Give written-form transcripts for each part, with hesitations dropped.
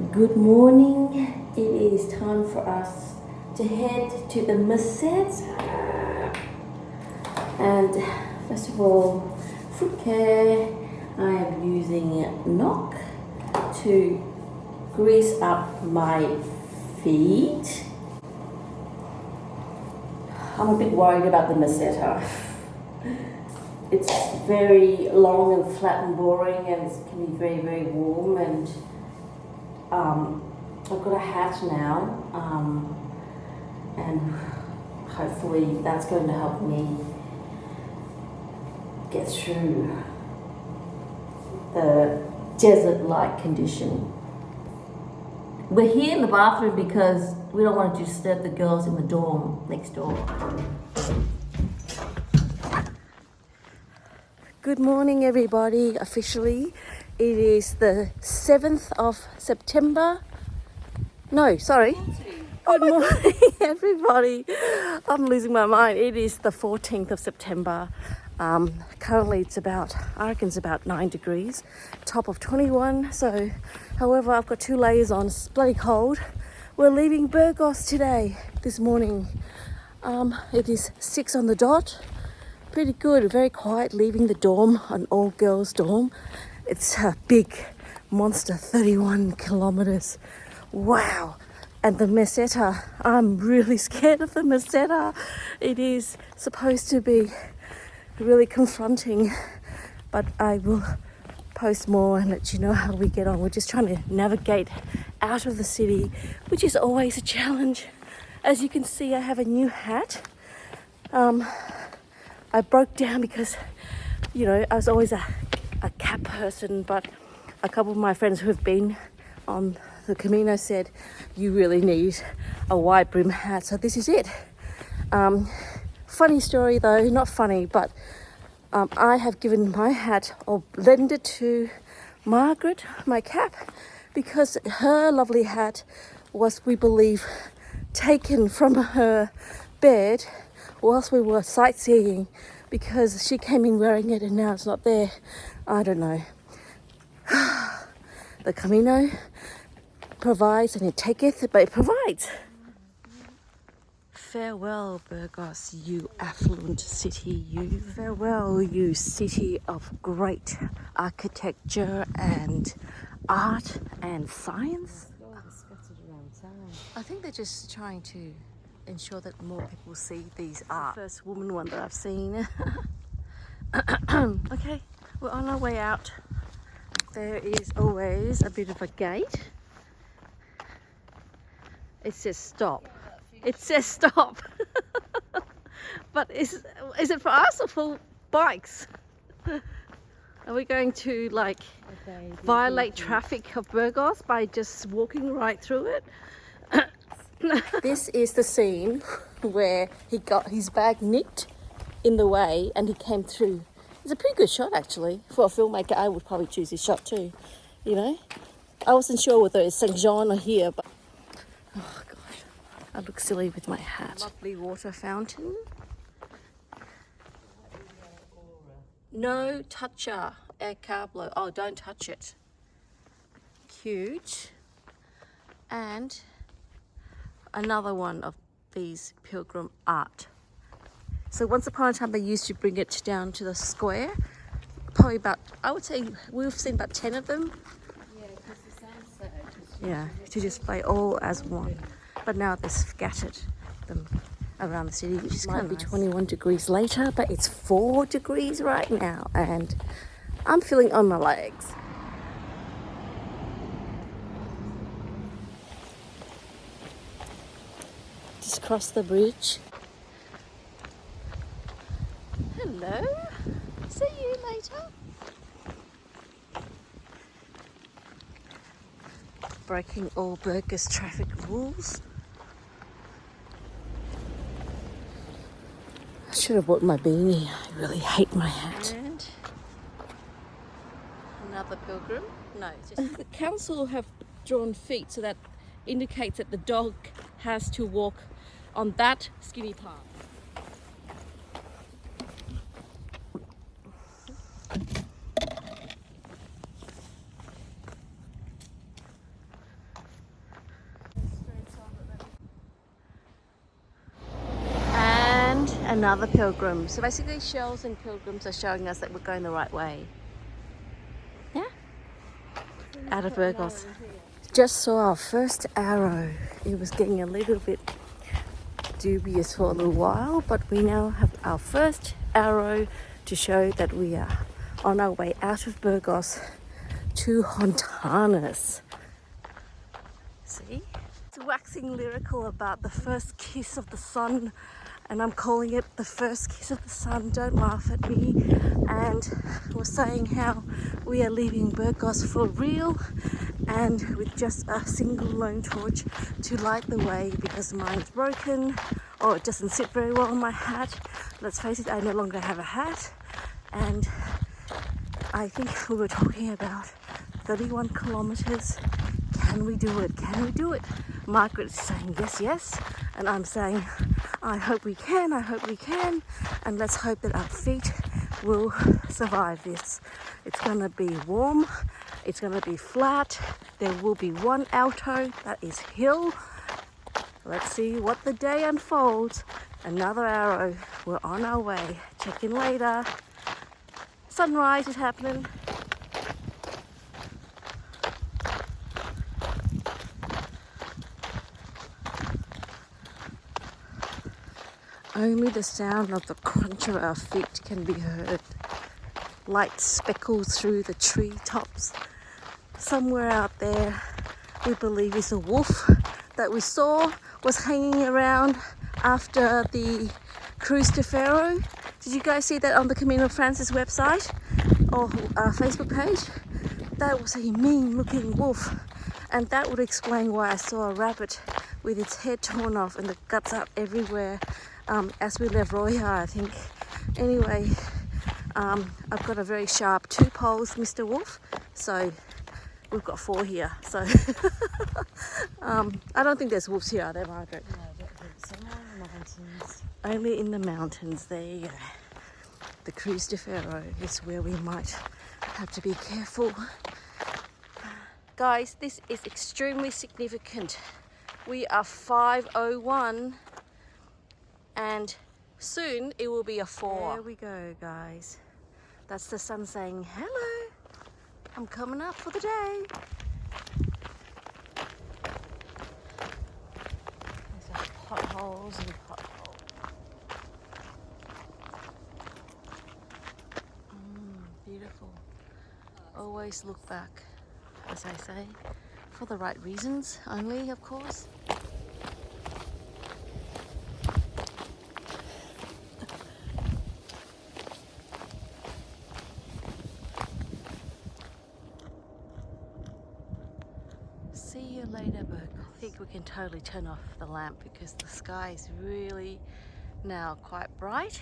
Good morning. It is time for us to head to the meseta. And first of all, foot care. I am using Knock to grease up my feet. I'm a bit worried about the meseta. It's very long and flat and boring, and it can be very, very warm. And I've got a hat now, and hopefully that's going to help me get through the desert-like condition. We're here in the bathroom because we don't want to disturb the girls in the dorm next door. Good morning, everybody. Officially, it is the 7th of September. No, sorry. Good morning, everybody. I'm losing my mind. It is the 14th of September. Currently, I reckon it's about 9 degrees, top of 21. So, however, I've got 2 layers on. It's bloody cold. We're leaving Burgos today, this morning. It is 6 on the dot. Pretty good, very quiet, leaving the dorm, an all-girls dorm. It's a big monster, 31 kilometers. Wow. And the meseta, I'm really scared of the meseta. It is supposed to be really confronting, but I will post more and let you know how we get on. We're just trying to navigate out of the city, which is always a challenge. As you can see, I have a new hat. I broke down because, I was always a cap person, but a couple of my friends who have been on the Camino said, you really need a wide brim hat. So this is it. Funny story though, not funny, but I have given my hat or lent it to Margaret, my cap, because her lovely hat was, we believe, taken from her bed whilst we were sightseeing, because she came in wearing it and now it's not there. I don't know. The Camino provides and it taketh, but it provides. Farewell, Burgos, you affluent city, you. Farewell, you city of great architecture and art and science. I think they're just trying to ensure that more people see these art. The first woman one that I've seen. Okay, we're on our way out. There is always a bit of a gate. It says stop. It says stop. But is it for us or for bikes? Are we going to violate traffic of Burgos by just walking right through it? This is the scene where he got his bag nicked in the way and he came through. It's a pretty good shot actually. For a filmmaker, I would probably choose this shot too. I wasn't sure whether it's St. Jean or here, but oh gosh, I look silly with my hat. Lovely water fountain. No toucher, air cablo. Oh, don't touch it. Cute. And another one of these pilgrim art. So once upon a time they used to bring it down to the square. Probably about, I would say we've seen about 10 of them. Yeah, because the sunset. Yeah, to display all as one. But now they've scattered them around the city, which is kind of nice. 21 degrees later, but it's 4 degrees right now and I'm feeling on my legs. Just cross the bridge. Hello. See you later. Breaking all Burgos traffic rules. I should have bought my beanie. I really hate my hat. And another pilgrim. No, just the council have drawn feet, so that indicates that the dog has to walk on that skinny path. another pilgrim. So basically shells and pilgrims are showing us that we're going the right way. Yeah? Out of Burgos. Just saw our first arrow. It was getting a little bit dubious for a little while, but we now have our first arrow to show that we are on our way out of Burgos to Hontanas. See? It's waxing lyrical about the first kiss of the sun, and I'm calling it the first kiss of the sun. Don't laugh at me. And we're saying how we are leaving Burgos for real, and with just a single lone torch to light the way because mine's broken or it doesn't sit very well on my hat. Let's face it, I no longer have a hat, and I think we were talking about 31 kilometers. Can we do it? Can we do it? Margaret is saying yes, yes, and I'm saying I hope we can, I hope we can, and let's hope that our feet will survive this. It's going to be warm, it's going to be flat, there will be one alto, that is hill. Let's see what the day unfolds. Another arrow, we're on our way. Check in later. Sunrise is happening. Only the sound of the crunch of our feet can be heard. Light speckles through the tree tops. Somewhere out there, we believe is a wolf that we saw was hanging around after the cruise to Faro. Did you guys see that on the Camino Francis website or Facebook page? That was a mean looking wolf, and that would explain why I saw a rabbit with its head torn off and the guts out everywhere as we left Roya, I think. Anyway, I've got a very sharp 2 poles, Mr. Wolf, so we've got 4 here. So I don't think there's wolves here, are there, Margaret? No, but somewhere in the mountains. Only in the mountains, there you go. The cruise to Faro is where we might have to be careful. Guys, this is extremely significant. We are 5:01 and soon it will be a 4. There we go, guys. That's the sun saying, hello, I'm coming up for the day. There's our potholes and potholes. Beautiful. Always look back, as I say, for the right reasons only, of course. See you later, Burgos. I think we can totally turn off the lamp because the sky is really now quite bright.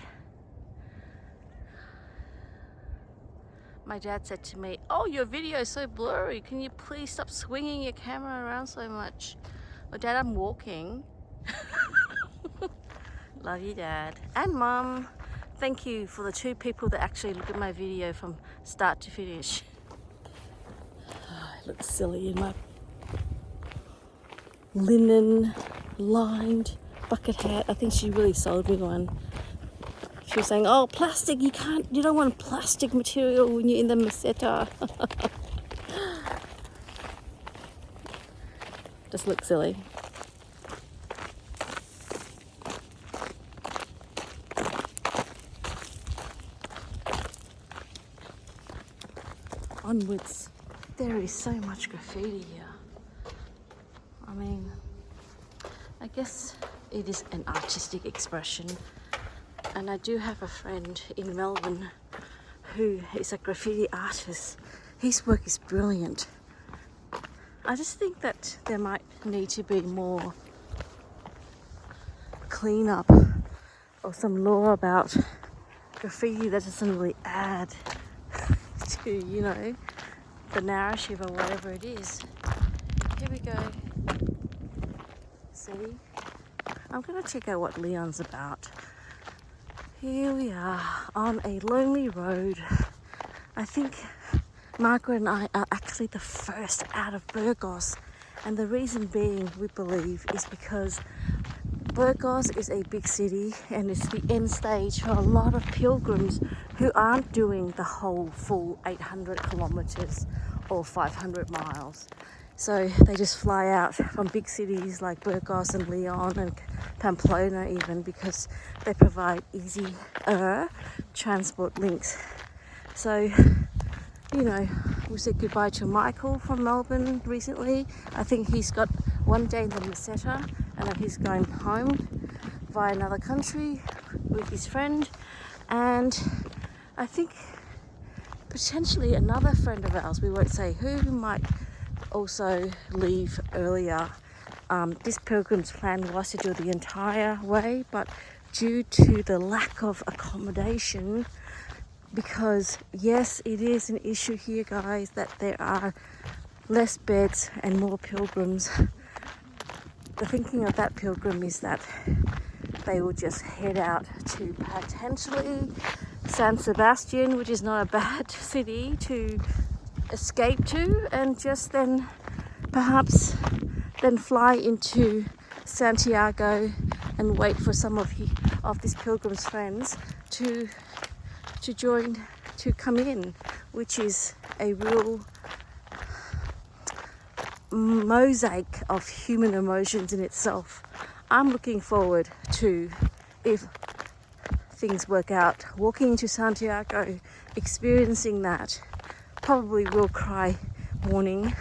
My dad said to me, oh, your video is so blurry. Can you please stop swinging your camera around so much? Well, Dad, I'm walking. Love you, Dad. And Mum. Thank you for the 2 people that actually look at my video from start to finish. I look silly in my linen lined bucket hat. I think she really sold me one. She was saying, oh, plastic, you don't want plastic material when you're in the meseta. Just look silly. Onwards. There is so much graffiti here. I mean, I guess it is an artistic expression. And I do have a friend in Melbourne who is a graffiti artist. His work is brilliant. I just think that there might need to be more cleanup or some law about graffiti that doesn't really add to, you know, the narrative or whatever it is. Here we go. See? I'm gonna check out what Leon's about. Here we are on a lonely road. I think Margaret and I are actually the first out of Burgos, and the reason being, we believe, is because Burgos is a big city and it's the end stage for a lot of pilgrims who aren't doing the whole full 800 kilometers or 500 miles. So they just fly out from big cities like Burgos and Leon and Pamplona even, because they provide easier transport links. So, you know, we said goodbye to Michael from Melbourne recently. I think he's got one day in the Meseta and then he's going home via another country with his friend. And I think potentially another friend of ours, we won't say who, might also leave earlier. This pilgrim's plan was to do the entire way, but due to the lack of accommodation, because yes, it is an issue here, guys, that there are less beds and more pilgrims. The thinking of that pilgrim is that they will just head out to potentially San Sebastian, which is not a bad city to escape to, and just then perhaps then fly into Santiago and wait for some of this pilgrim's friends to join, to come in, which is a real mosaic of human emotions in itself. I'm looking forward to, if things work out, walking to Santiago, experiencing that. Probably will cry morning,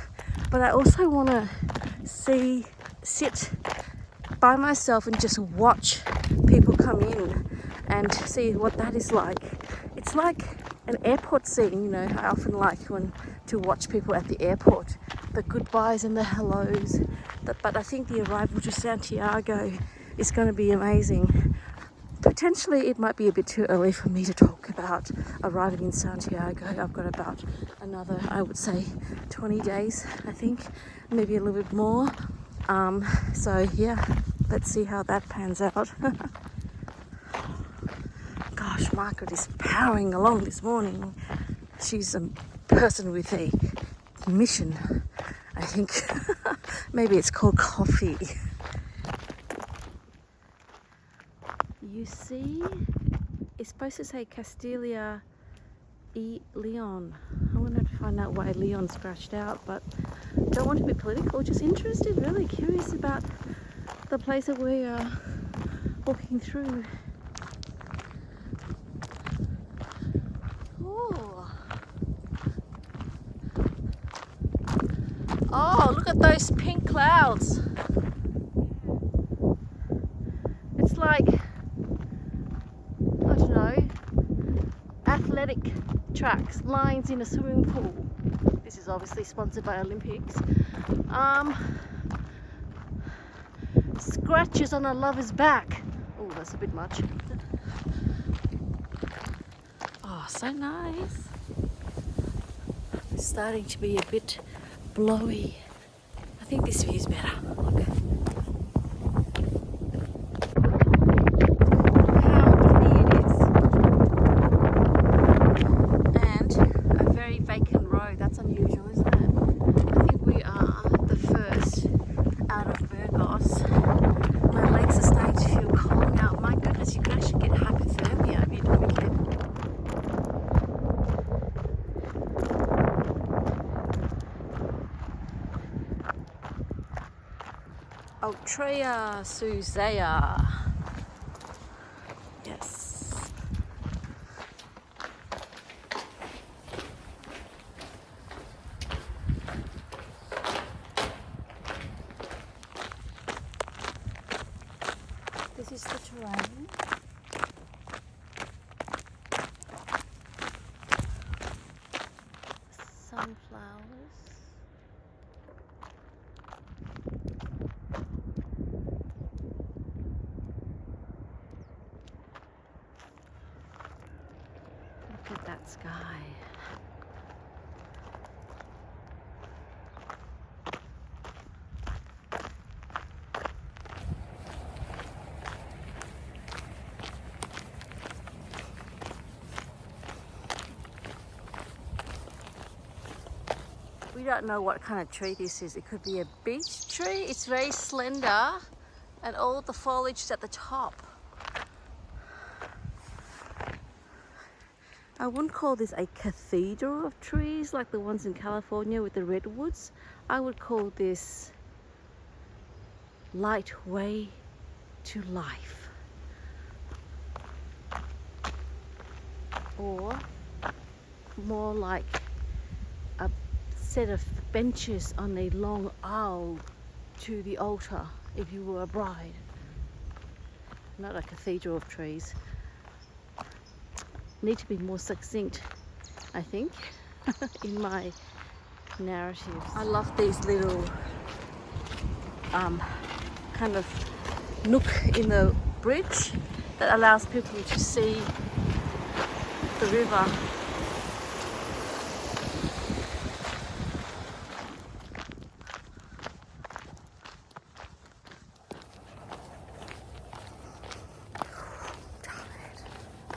but I also want to sit by myself and just watch people come in and see what that is like. It's like an airport scene, you know. I often like to watch people at the airport, the goodbyes and the hellos. But I think the arrival to Santiago is going to be amazing. Potentially it might be a bit too early for me to talk about arriving in Santiago. I've got about another, I would say, 20 days, I think, maybe a little bit more. So yeah, let's see how that pans out. Gosh, Margaret is powering along this morning. She's a person with a mission, I think. Maybe it's called coffee. You see, it's supposed to say Castilla y Leon. I'm going to have to find out why Leon's scratched out, but don't want to be political, just interested, really curious about the place that we are walking through. Oh, look at those pink clouds. It's like, I don't know, athletic tracks, lines in a swimming pool. This is obviously sponsored by Olympics. Scratches on a lover's back. Oh, that's a bit much. Oh, so nice. It's starting to be a bit blowy. I think this view is better. Look. How pretty it is. And a very vacant road. That's unusual, isn't it? I think we are the first out of Burgos. My legs are starting to feel cold now. My goodness, you can actually get hypothermia if you don't get. Ultrea Suzea. Yes. This is the terrain. Sunflowers. Look at that sky. We don't know what kind of tree this is. It could be a beech tree. It's very slender And all the foliage is at the top. I wouldn't call this a cathedral of trees like the ones in California with the redwoods. I would call this light way to life. Or more like a set of benches on a long aisle to the altar if you were a bride. Not a cathedral of trees. Need to be more succinct, I think, in my narratives. I love these little kind of nook in the bridge that allows people to see the river.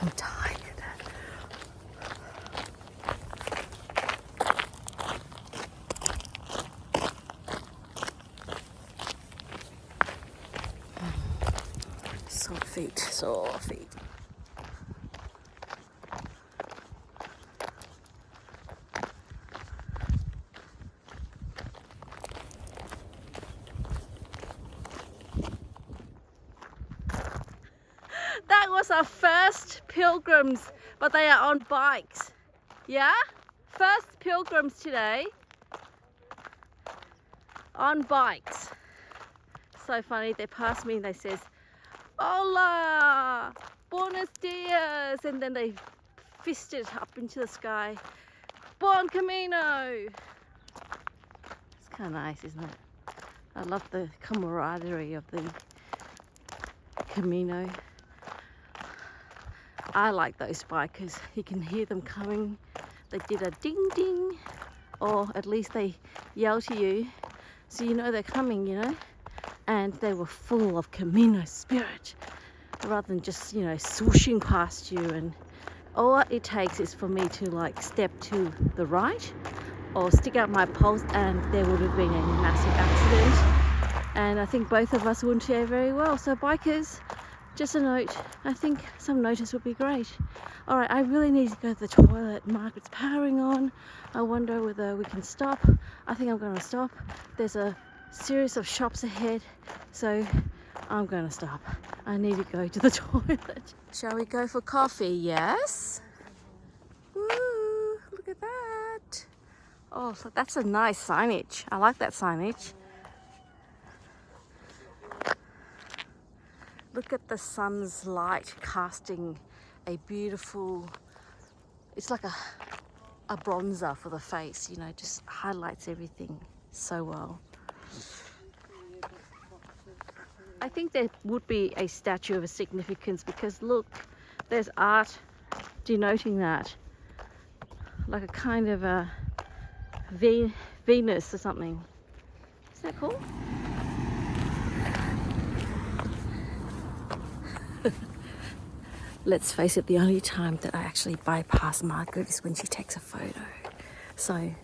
I'm tired. Sore feet. That was our first pilgrims, but they are on bikes. Yeah? First pilgrims today on bikes. So funny, they passed me and they says, "Hola, buenos dias," and then they fisted up into the sky. Bon camino. It's kind of nice, isn't it? I love the camaraderie of the Camino. I like those bikers. You can hear them coming. They did a ding ding, or at least they yell to you, so you know they're coming, you know. And they were full of Camino spirit, rather than just, you know, swooshing past you. And all it takes is for me to like step to the right or stick out my pulse, and there would have been a massive accident. And I think both of us wouldn't fare very well. So bikers, just a note, I think some notice would be great. All right, I really need to go to the toilet. Margaret's powering on. I wonder whether we can stop. I think I'm going to stop. There's a series of shops ahead, so I'm going to stop. I need to go to the toilet. Shall we go for coffee? Yes. Woo, look at that. Oh, so that's a nice signage. I like that signage. Look at the sun's light casting a beautiful, it's like a bronzer for the face, you know, just highlights everything so well. I think there would be a statue of a significance, because look, there's art denoting that, like a kind of a Venus or something. Isn't that cool? Let's face it, the only time that I actually bypass Margaret is when she takes a photo. So,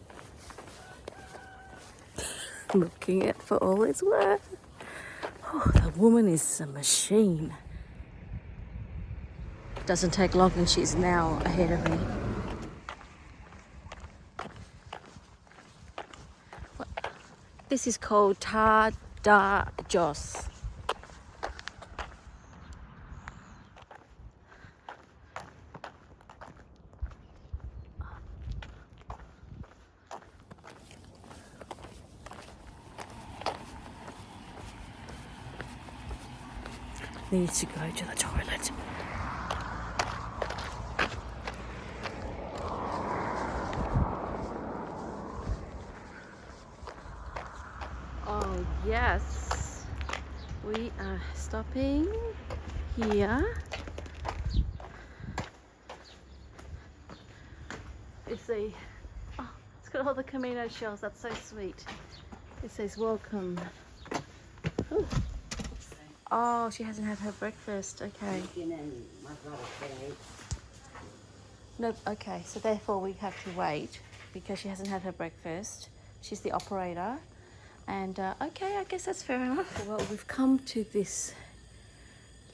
looking at for all it's worth. Oh, the woman is a machine. Doesn't take long and she's now ahead of me. This is called Tadajos. Needs to go to the toilet. Oh yes, we are stopping here. It's a, oh, it's got all the Camino shells. That's so sweet. It says welcome. Ooh. Oh, she hasn't had her breakfast. Okay. No, okay. So therefore we have to wait because she hasn't had her breakfast. She's the operator. And okay, I guess that's fair enough. Well, we've come to this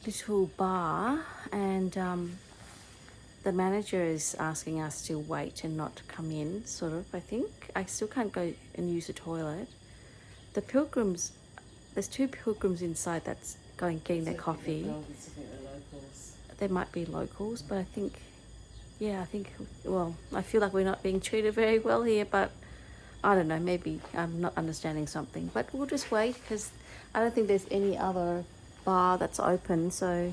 little bar, and the manager is asking us to wait and not come in, sort of, I think. I still can't go and use the toilet. The pilgrims, there's two pilgrims inside that's getting their coffee. They might be locals, but I think, well, I feel like we're not being treated very well here, but I don't know, maybe I'm not understanding something. But we'll just wait, because I don't think there's any other bar that's open, so...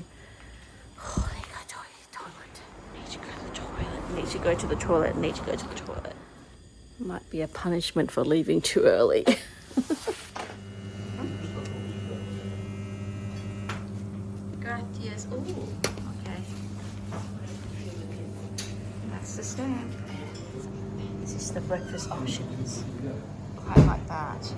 Oh, I need to go to the toilet. Need to go to the toilet. Need to go to the toilet. Need to go to the toilet. Might be a punishment for leaving too early. Gracias. Oh, okay. That's the stamp. This is the breakfast options. I like that.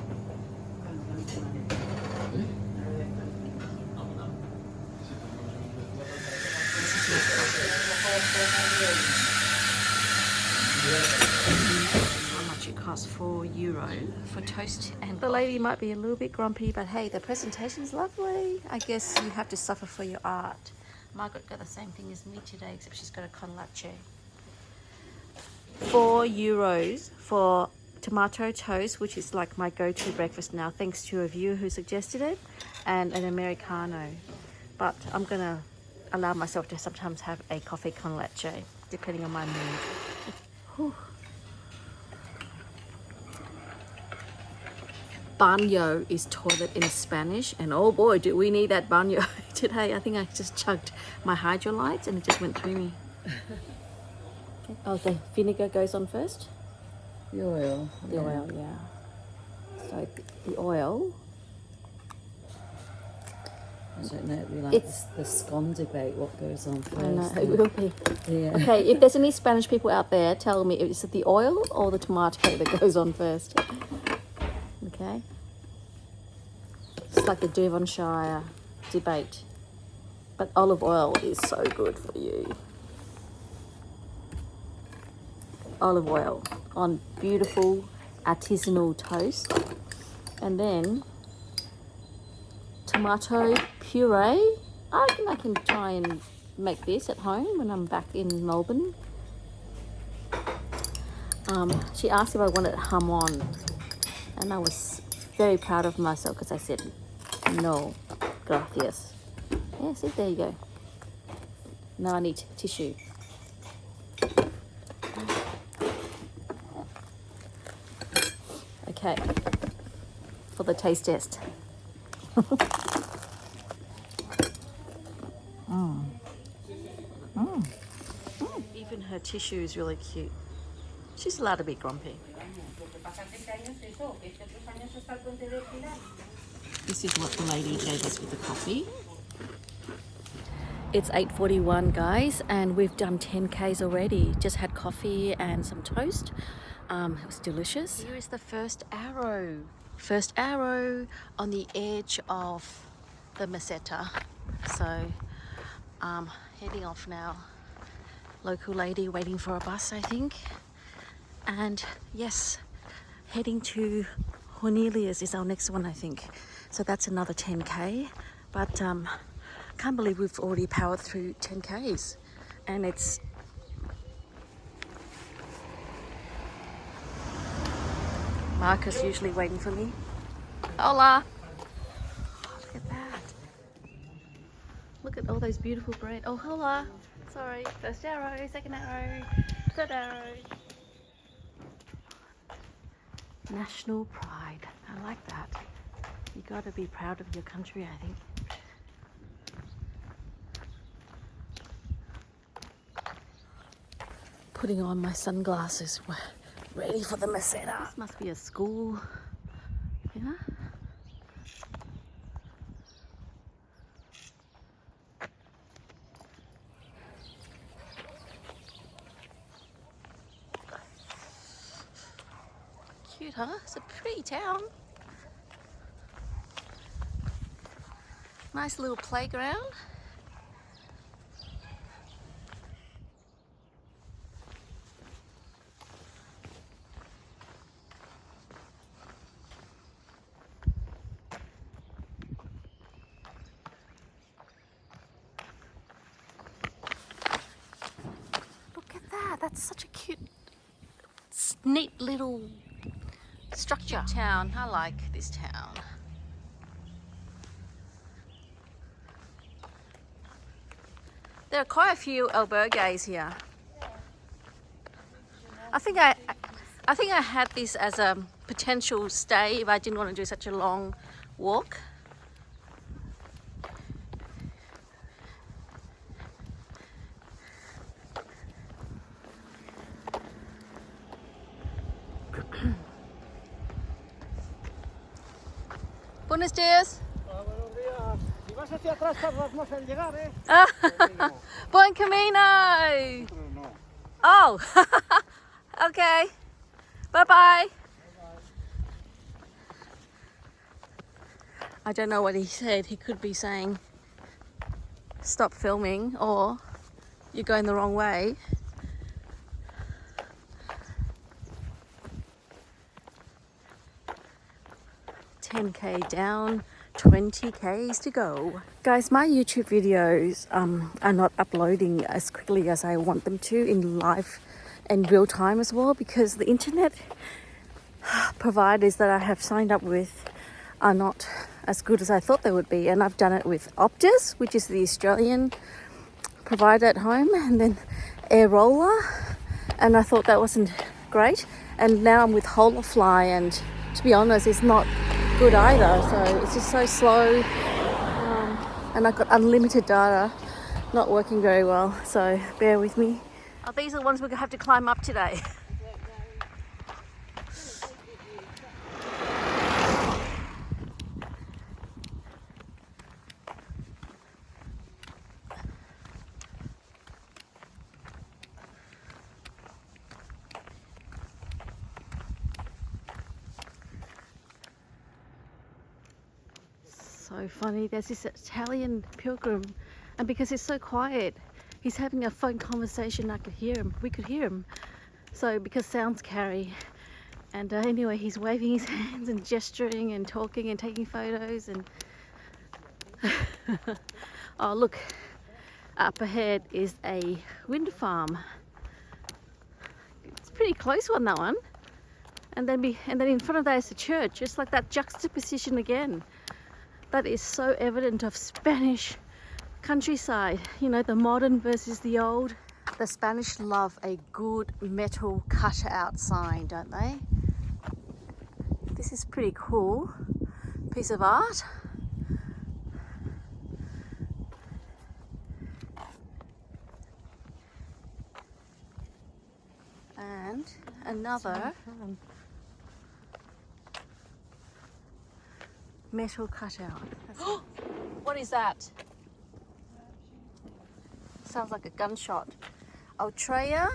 How much it costs? €4 for toast. And the lady might be a little bit grumpy, but hey, the presentation's lovely. I guess you have to suffer for your art. Margaret got the same thing as me today, except she's got a con leche. €4 for tomato toast, which is like my go-to breakfast now, thanks to a viewer who suggested it, and an Americano. But I'm gonna allow myself to sometimes have a coffee con leche, depending on my mood. Whew. Baño is toilet in Spanish, and oh boy, do we need that baño today. I think I just chugged my hydrolytes and it just went through me. Okay. Oh, the vinegar goes on first? The oil. The oil, yeah. So the oil... I don't know, it'll be like the scone debate, what goes on first. I know, it will be. Yeah. Okay, if there's any Spanish people out there, tell me, is it the oil or the tomato that goes on first? Okay. It's like the Devonshire debate. But olive oil is so good for you. Olive oil on beautiful artisanal toast. And then tomato puree. I reckon I can try and make this at home when I'm back in Melbourne. She asked if I wanted jamon, and I was very proud of myself because I said no, gracias. Yeah, see, there you go. Now I need tissue. Okay, for the taste test. Even her tissue is really cute. She's allowed to be grumpy. This is what the lady gave us with the coffee. It's 8:41, guys, and we've done 10Ks already. Just had coffee and some toast. It was delicious. Here is the first arrow. First arrow on the edge of the meseta. So, heading off now. Local lady waiting for a bus, I think. And yes, heading to Hornelius is our next one, I think. So that's another 10K. But can't believe we've already powered through 10Ks. And it's... Marcus usually waiting for me. Hola! Oh, look at that. Look at all those beautiful bread. Oh, hola! Sorry, first arrow, second arrow, third arrow. National pride. I like that. You got to be proud of your country, I think. Putting on my sunglasses. We're ready for the meseta. This must be a school. Yeah. Cute, huh? It's a pretty town. Nice little playground. That's such a cute, neat little structure. Town. I like this town. There are quite a few albergues here. I think I had this as a potential stay if I didn't want to do such a long walk. Buenos dias. Hola, buenos días. Si vas hacia atrás tardas más en llegar, ¿eh? Buen camino. Nosotros no. Oh, okay. Bye bye. I don't know what he said. He could be saying stop filming or you're going the wrong way. $10K down, 20Ks to go. Guys, my YouTube videos are not uploading as quickly as I want them to in live and real time as well, because the internet providers that I have signed up with are not as good as I thought they would be. And I've done it with Optus, which is the Australian provider at home, and then Air Roller, and I thought that wasn't great. And now I'm with Holafly, and to be honest, it's not good either. So it's just so slow, and I've got unlimited data, not working very well. So bear with me. Oh, these are the ones we're gonna have to climb up today. So funny, there's this Italian pilgrim, and because it's so quiet, he's having a phone conversation. I could hear him, we could hear him. So because sounds carry, and anyway, he's waving his hands and gesturing and talking and taking photos. And oh look, up ahead is a wind farm. It's a pretty close one, that one. And then in front of that is a church. It's like that juxtaposition again. That is so evident of Spanish countryside, you know, the modern versus the old. The Spanish love a good metal cut-out sign, don't they? This is pretty cool piece of art. And another metal cutout. What is that? Sounds like a gunshot. Altrea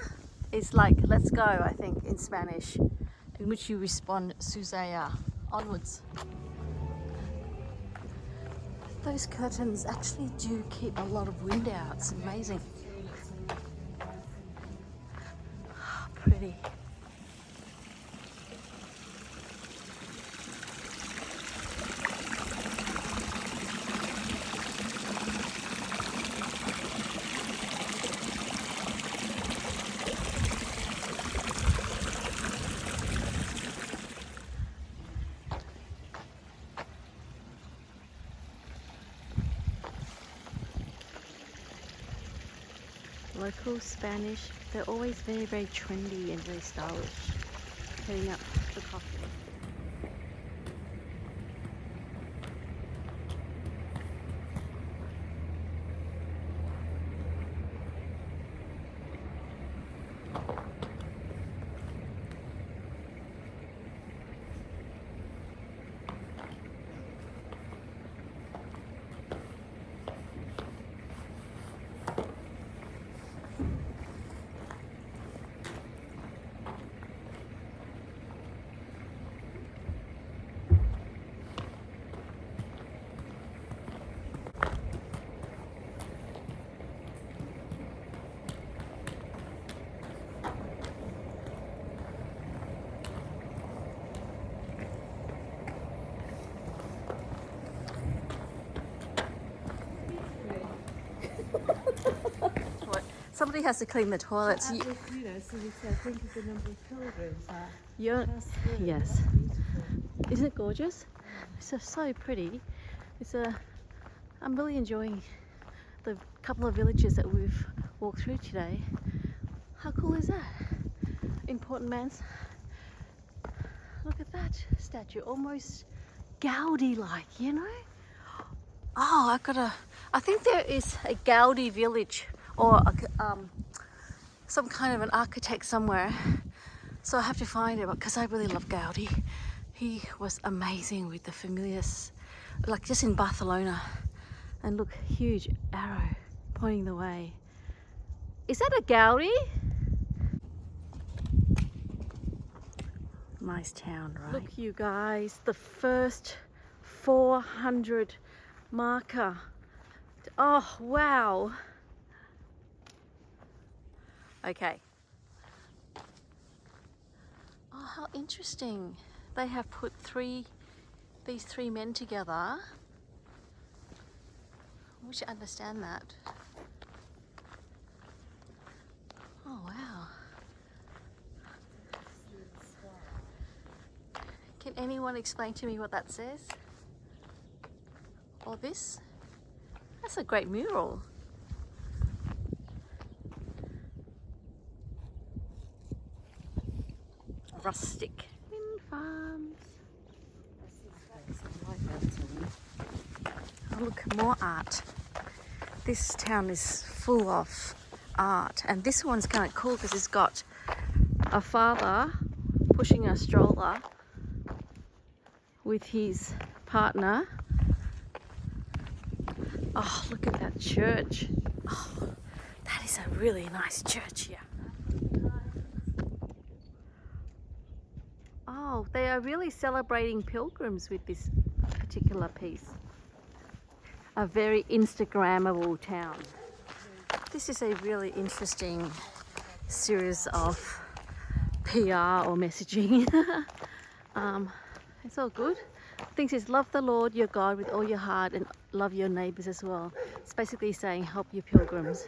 is like let's go, I think, in Spanish, in which you respond Susaya, onwards. Those curtains actually do keep a lot of wind out. It's amazing. Pretty. Local Spanish, they're always very, very trendy and very stylish. Heading up for coffee. Somebody has to clean the toilets. So you know, so you said, think of the number of pilgrims that pass through. Yes. That's beautiful. Isn't it gorgeous? It's just so pretty. I'm really enjoying the couple of villages that we've walked through today. How cool is that? Important Man's. Look at that statue, almost Gaudi-like, you know? Oh, I think there is a Gaudi village or some kind of an architect somewhere. So I have to find it because I really love Gaudi. He was amazing with the familiars, like just in Barcelona. And look, huge arrow pointing the way. Is that a Gaudi? Nice town, right? Look, you guys, the first 400 marker. Oh, wow. Okay. Oh, how interesting. They have put these three men together. I wish I understand that. Oh, wow. Can anyone explain to me what that says? Or this? That's a great mural. Rustic wind farms. Oh, look, more art. This town is full of art, and this one's kind of cool because it's got a father pushing a stroller with his partner. Oh, look at that church. Oh, that is a really nice church here. Oh, they are really celebrating pilgrims with this particular piece. A very Instagrammable town. This is a really interesting series of PR or messaging. It's all good. Things is love the Lord your God with all your heart and love your neighbors as well. It's basically saying help your pilgrims.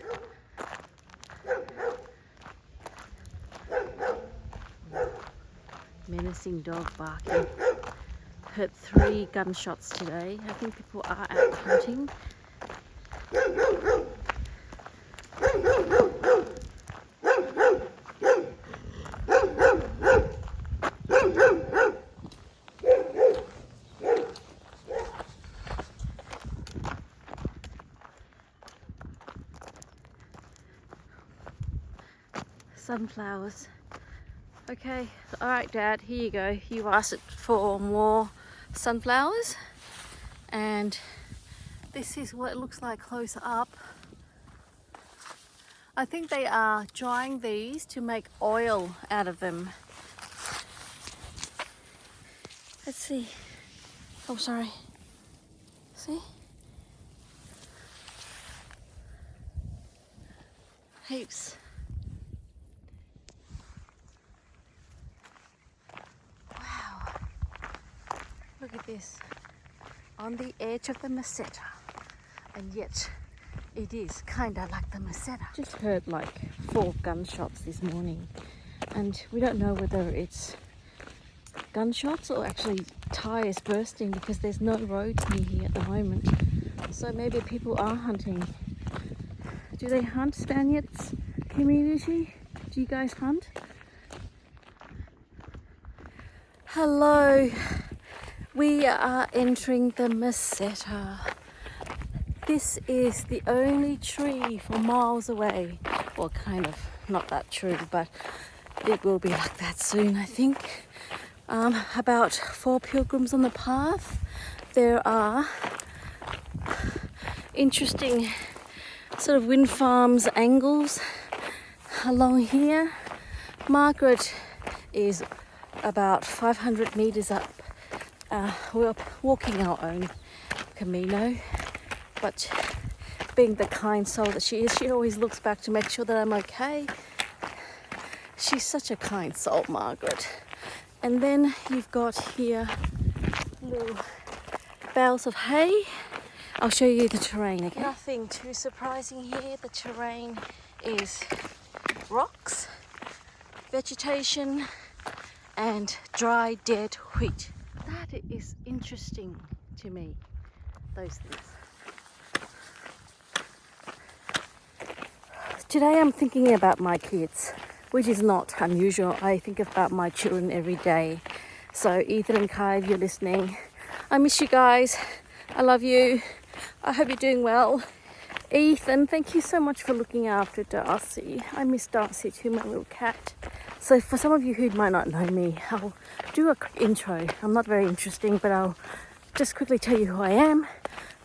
Menacing dog barking. Heard 3 gunshots today. I think people are out hunting. Sunflowers. Okay, all right, Dad, here you go. You asked for more sunflowers, and this is what it looks like close up. I think they are drying these to make oil out of them. Let's see. Oh, sorry. See? Heaps. Look at this, on the edge of the meseta, and yet it is kind of like the meseta. Just heard like 4 gunshots this morning, and we don't know whether it's gunshots or actually tires bursting because there's no roads near here at the moment. So maybe people are hunting. Do they hunt, Spaniards community? Do you guys hunt? Hello. We are entering the meseta. This is the only tree for miles away. Well, kind of not that true, but it will be like that soon, I think. About 4 pilgrims on the path. There are interesting sort of wind farms angles along here. Margaret is about 500 meters up. We're walking our own Camino, but being the kind soul that she is, she always looks back to make sure that I'm okay. She's such a kind soul, Margaret. And then you've got here little bales of hay. I'll show you the terrain again. Nothing too surprising here. The terrain is rocks, vegetation, and dry dead wheat. That is interesting to me, those things. Today I'm thinking about my kids, which is not unusual. I think about my children every day. So Ethan and Kai, if you're listening, I miss you guys. I love you. I hope you're doing well. Ethan, thank you so much for looking after Darcy. I miss Darcy too, my little cat. So for some of you who might not know me, I'll do a quick intro. I'm not very interesting, but I'll just quickly tell you who I am.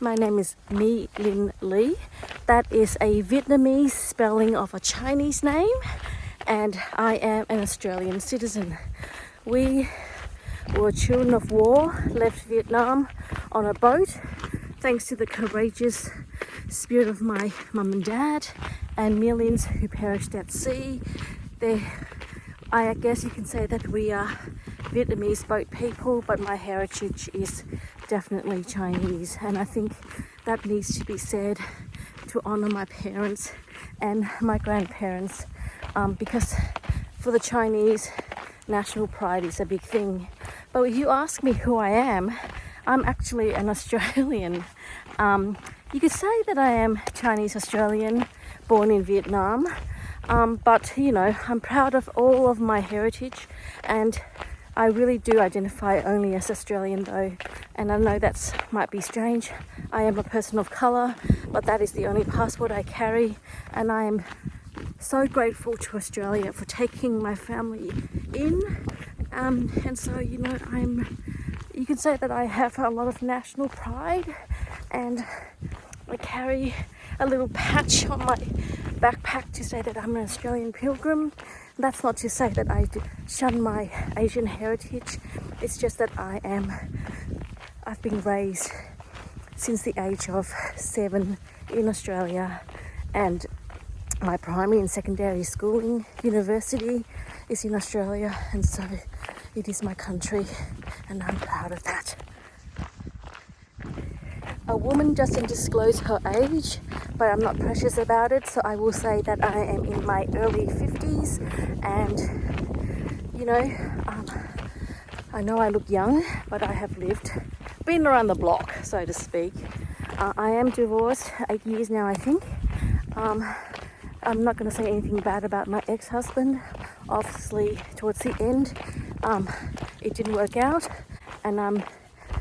My name is My Linh Ly. That is a Vietnamese spelling of a Chinese name, and I am an Australian citizen. We were children of war, left Vietnam on a boat, thanks to the courageous spirit of my mum and dad and millions who perished at sea. I guess you can say that we are Vietnamese boat people, but my heritage is definitely Chinese, and I think that needs to be said to honor my parents and my grandparents, because for the Chinese, national pride is a big thing. But if you ask me who I am, I'm actually an Australian. You could say that I am Chinese Australian, born in Vietnam, but you know, I'm proud of all of my heritage, and I really do identify only as Australian though, and I know that might be strange. I am a person of colour, but that is the only passport I carry, and I am so grateful to Australia for taking my family in, and so, you know, you can say that I have a lot of national pride, and I carry a little patch on my backpack to say that I'm an Australian pilgrim. That's not to say that I shun my Asian heritage. It's just that I've been raised since the age of 7 in Australia, and my primary and secondary schooling, university is in Australia, and so it is my country, and I'm proud of that. A woman doesn't disclose her age, but I'm not precious about it, so I will say that I am in my early 50s, and you know, I know I look young, but I have been around the block, so to speak. I am divorced 8 years now, I think. I'm not going to say anything bad about my ex-husband. Obviously, towards the end, it didn't work out, and I'm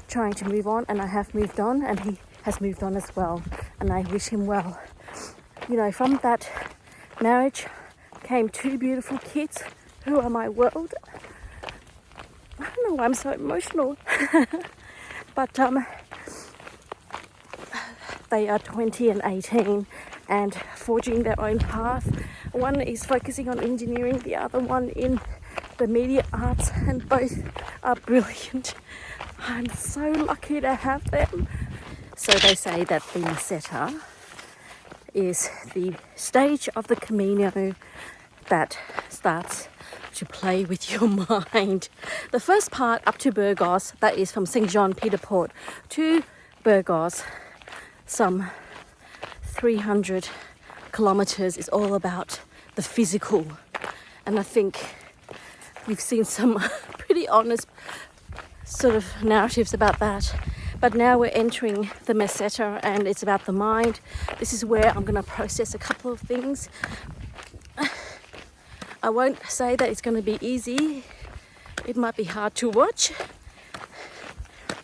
trying to move on, and I have moved on, and he has moved on as well, and I wish him well. You know, from that marriage came 2 beautiful kids who are my world. I don't know why I'm so emotional, but they are 20 and 18 and forging their own path. One is focusing on engineering, the other one in the media arts, and both are brilliant. I'm so lucky to have them. So they say that the Meseta is the stage of the Camino that starts to play with your mind. The first part up to Burgos, that is from St. Jean Pied de Port to Burgos, some 300 kilometers, is all about the physical. And I think we've seen some pretty honest sort of narratives about that. But now we're entering the Meseta, and it's about the mind. This is where I'm going to process a couple of things. I won't say that it's going to be easy. It might be hard to watch.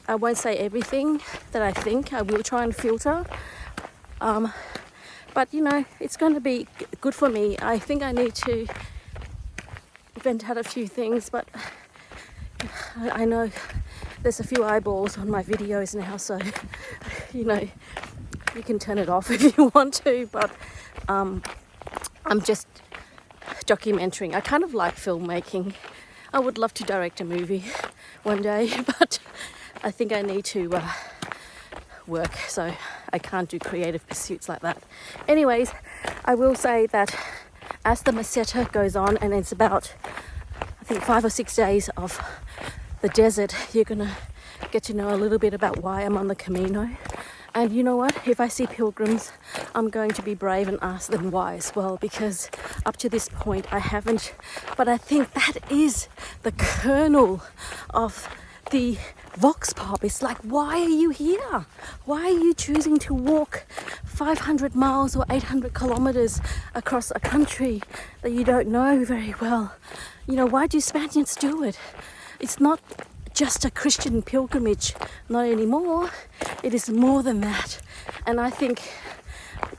I won't say everything that I think. I will try and filter. But you know, it's going to be good for me. I think I need to vent out a few things, but I know there's a few eyeballs on my videos now, so you know, you can turn it off if you want to, but I'm just documenting. I kind of like filmmaking. I would love to direct a movie one day, but I think I need to work, so I can't do creative pursuits like that. Anyways, I will say that as the Meseta goes on, and it's about, I think, 5 or 6 days of the desert, you're gonna get to know a little bit about why I'm on the Camino. And you know what? If I see pilgrims, I'm going to be brave and ask them why as well, because up to this point I haven't. But I think that is the kernel of the vox pop. It's like, why are you here? Why are you choosing to walk 500 miles or 800 kilometers across a country that you don't know very well? You know, why do Spaniards do it? It's not just a Christian pilgrimage, not anymore. It is more than that. And I think,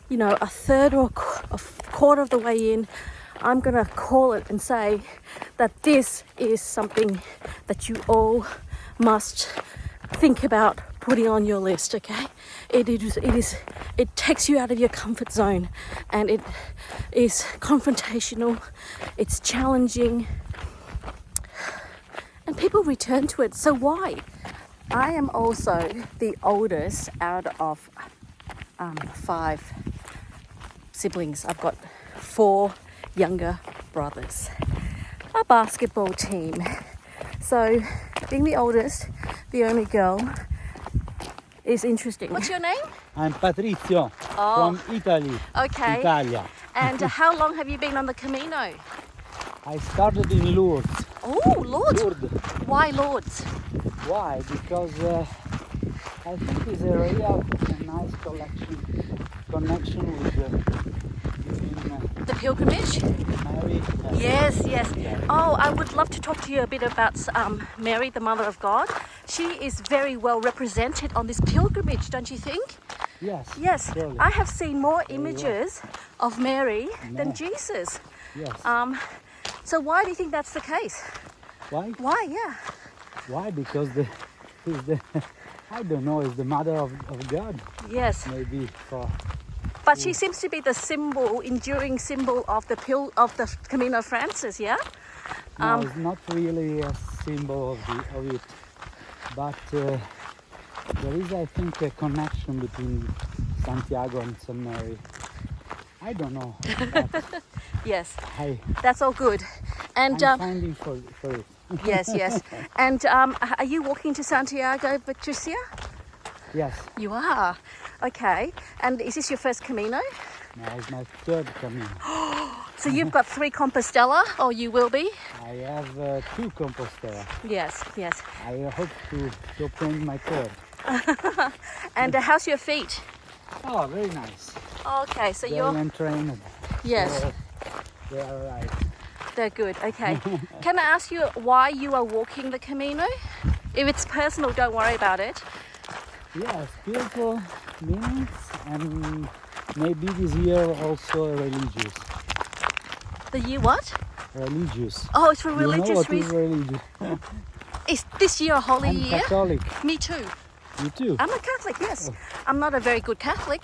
you know, a third or a quarter of the way in, I'm gonna call it and say that this is something that you all must think about putting on your list, okay? It takes you out of your comfort zone, and it is confrontational, it's challenging, and people return to it. So why? I am also the oldest out of 5 siblings. I've got 4 younger brothers, a basketball team. So being the oldest, the only girl, is interesting. What's your name? I'm Patrizio from Italy. Okay. Italia. And how long have you been on the Camino? I started in Lourdes. Oh, Lourdes. Lourdes. Why Lourdes? Why? Because I think it's a real nice connection with The pilgrimage? Mary. Yes, yes. Oh, I would love to talk to you a bit about Mary, the Mother of God. She is very well represented on this pilgrimage, don't you think? Yes. Yes. Surely. I have seen more images of Mary than No. Jesus. Yes. So why do you think that's the case? Why? Why? Yeah. Why? Because is the I don't know, is the mother of God, Yes. maybe for. But she seems to be the symbol, enduring symbol of the Camino of Francis. Yeah. No, it's not really a symbol of it, but there is, I think, a connection between Santiago and St. Mary. I don't know. But Yes. I'm That's all good. And finding for it. yes, yes. And are you walking to Santiago, Patricia? Yes. You are. Okay. And is this your first Camino? Now it's my 3rd Camino. So you've got 3 Compostela, or you will be? I have 2 Compostela. Yes, yes. I hope to obtain my 3rd. And how's your feet? Oh, very nice. Okay, so Very you're... untrained. Yes, So they are right. they're good. Okay. Can I ask you why you are walking the Camino? If it's personal, don't worry about it. Yeah, spiritual meanings, and maybe this year also religious. The year what? Religious. Oh, it's for You know religious what is reasons. religious? Is this year a holy I'm year? Catholic. Me too. You too? I'm a Catholic, yes. I'm not a very good Catholic.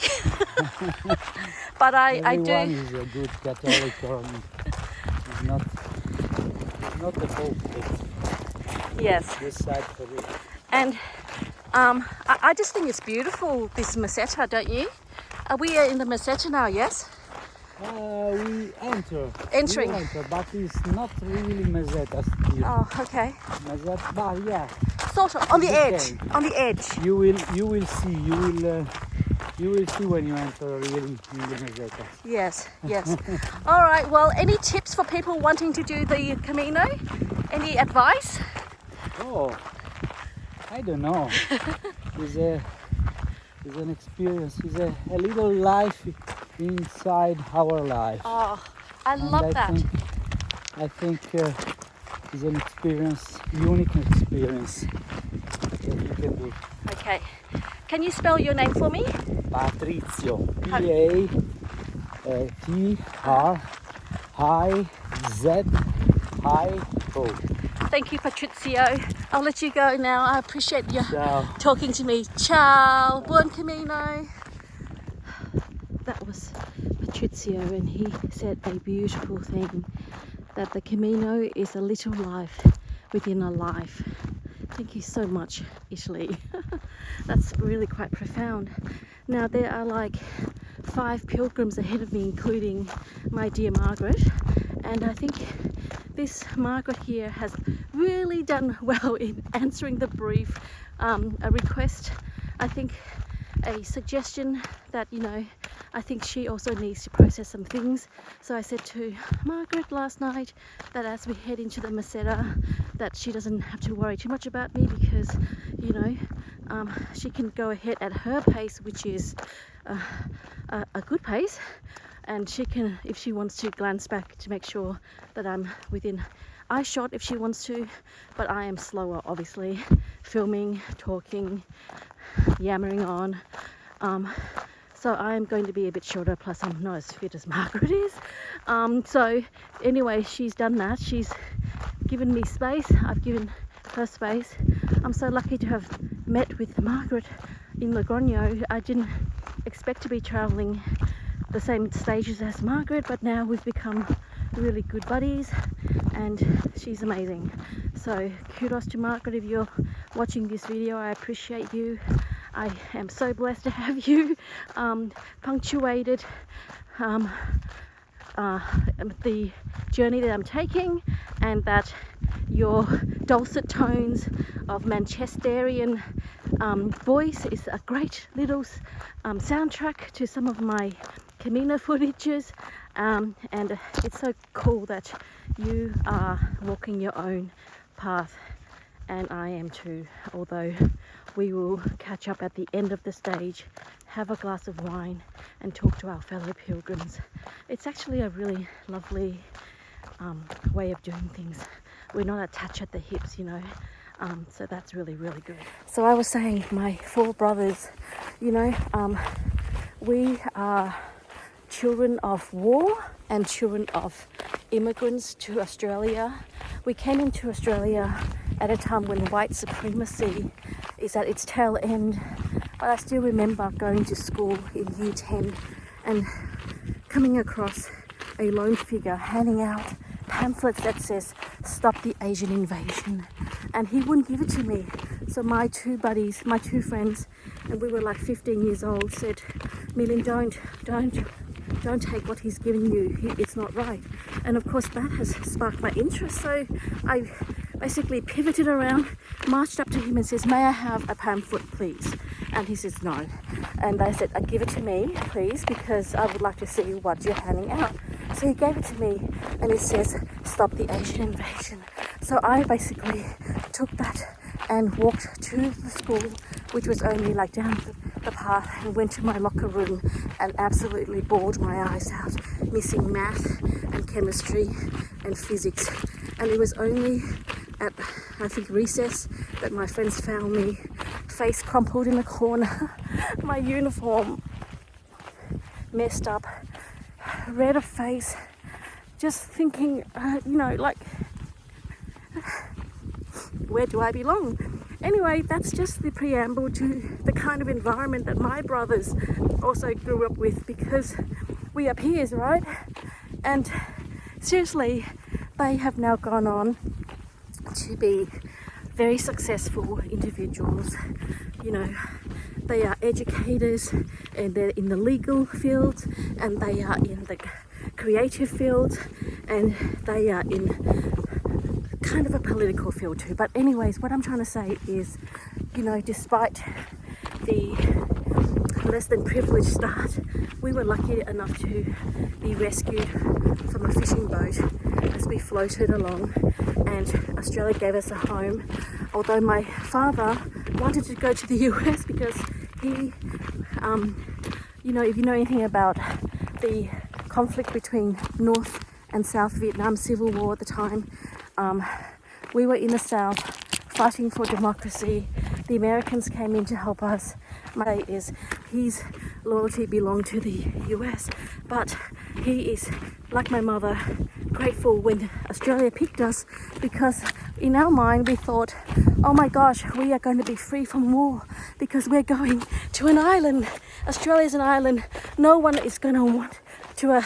But I do. Everyone is a good Catholic, or is not the Pope that Yes. decide for it. And I just think it's beautiful, this Meseta, don't you? We are in the Meseta now, yes? We enter. Entering. We enter, but it's not really Meseta still. Oh, okay. Meseta, but yeah, Sort of, on the Okay. edge, on the edge. you will see. You will see when you enter really in the Meseta. Yes, yes. All right, well, any tips for people wanting to do the Camino? Any advice? Oh, I don't know. It's an experience. It's a little life inside our life. Oh, I And love that. I think it's an experience, unique experience that you can do. Okay. Can you spell your name for me? Patrizio. Patrizio. Thank you, Patrizio. I'll let you go now. I appreciate you Ciao. talking to me. Ciao. Buon Camino. That was Patrizio, and he said a beautiful thing, that the Camino is a little life within a life. Thank you so much, Italy. That's really quite profound. Now there are like 5 pilgrims ahead of me, including my dear Margaret, and I think this Margaret here has really done well in answering the brief, a request. I think a suggestion that, you know, I think she also needs to process some things. So I said to Margaret last night that as we head into the Meseta, that she doesn't have to worry too much about me, because, you know, she can go ahead at her pace, which is a good pace, and she can, if she wants to, glance back to make sure that I'm within eye shot if she wants to, but I am slower, obviously, filming, talking, yammering on. So I'm going to be a bit shorter, plus I'm not as fit as Margaret is. So anyway, she's done that. She's given me space. I've given her space. I'm so lucky to have met with Margaret in Logroño. I didn't expect to be traveling the same stages as Margaret, but now we've become really good buddies, and she's amazing. So kudos to Margaret if you're watching this video. I appreciate you. I am so blessed to have you punctuated the journey that I'm taking, and that your dulcet tones of Manchesterian voice is a great little soundtrack to some of my Camino footages, and it's so cool that you are walking your own path, and I am too, although we will catch up at the end of the stage, have a glass of wine and talk to our fellow pilgrims. It's actually a really lovely way of doing things. We're not attached at the hips, you know, so that's really, really good. So I was saying, my 4 brothers, you know, we are children of war and children of immigrants to Australia. We came into Australia at a time when white supremacy is at its tail end, but I still remember going to school in year 10 and coming across a lone figure handing out pamphlets that says "Stop the Asian Invasion," and he wouldn't give it to me. So my 2 buddies, my 2 friends, and we were like 15 years old, said, "Milin, don't take what he's giving you. It's not right." And of course that has sparked my interest. So I basically pivoted around, marched up to him and says, "May I have a pamphlet, please?" And he says, "No." And I said, "Give it to me, please, because I would like to see what you're handing out." So he gave it to me, and it says, "Stop the Asian Invasion." So I basically took that and walked to the school, which was only like down the path, and went to my locker room and absolutely bawled my eyes out, missing math and chemistry and physics. And it was only at, I think, recess that my friends found me, face crumpled in the corner, my uniform messed up, red of face, just thinking, you know, like, where do I belong? Anyway, that's just the preamble to the kind of environment that my brothers also grew up with, because we are peers, right? And seriously, they have now gone on to be very successful individuals. You know, they are educators, and they're in the legal field, and they are in the creative field, and they are in kind of a political field too. But anyways, what I'm trying to say is, you know, despite the less than privileged start, we were lucky enough to be rescued from a fishing boat as we floated along, and Australia gave us a home. Although my father wanted to go to the US because he, you know, if you know anything about the conflict between North and South Vietnam Civil War at the time, we were in the South fighting for democracy. The Americans came in to help us. My is his loyalty belonged to the US, but he is, like my mother, grateful when Australia picked us, because in our mind we thought, oh my gosh, we are going to be free from war because we're going to an island. Australia's an island. No one is going to want to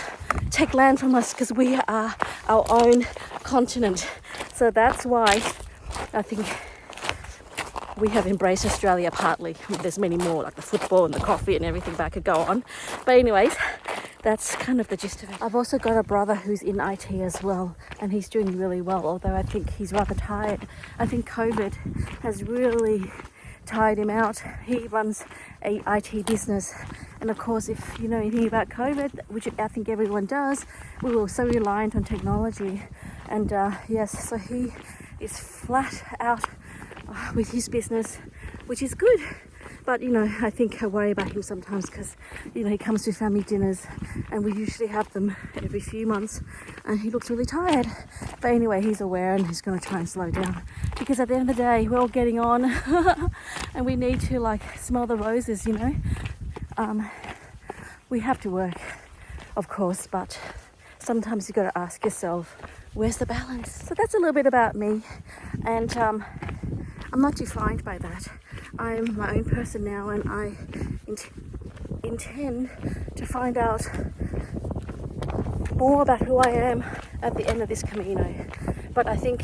take land from us because we are our own continent. So that's why I think we have embraced Australia partly. I mean, there's many more, like the football and the coffee and everything that I could go on. But anyways, that's kind of the gist of it. I've also got a brother who's in IT as well, and he's doing really well, although I think he's rather tired. I think COVID has really tired him out. He runs a IT business, and of course, if you know anything about COVID, which I think everyone does, we were so reliant on technology. And yes, so he is flat out with his business, which is good. But you know, I think I worry about him sometimes because you know he comes to family dinners, and we usually have them every few months, and he looks really tired. But anyway, he's aware and he's going to try and slow down, because at the end of the day, we're all getting on, and we need to like smell the roses, you know. We have to work, of course, but sometimes you got to ask yourself, where's the balance? So that's a little bit about me, and I'm not defined by that. I'm my own person now, and I intend to find out more about who I am at the end of this Camino. But I think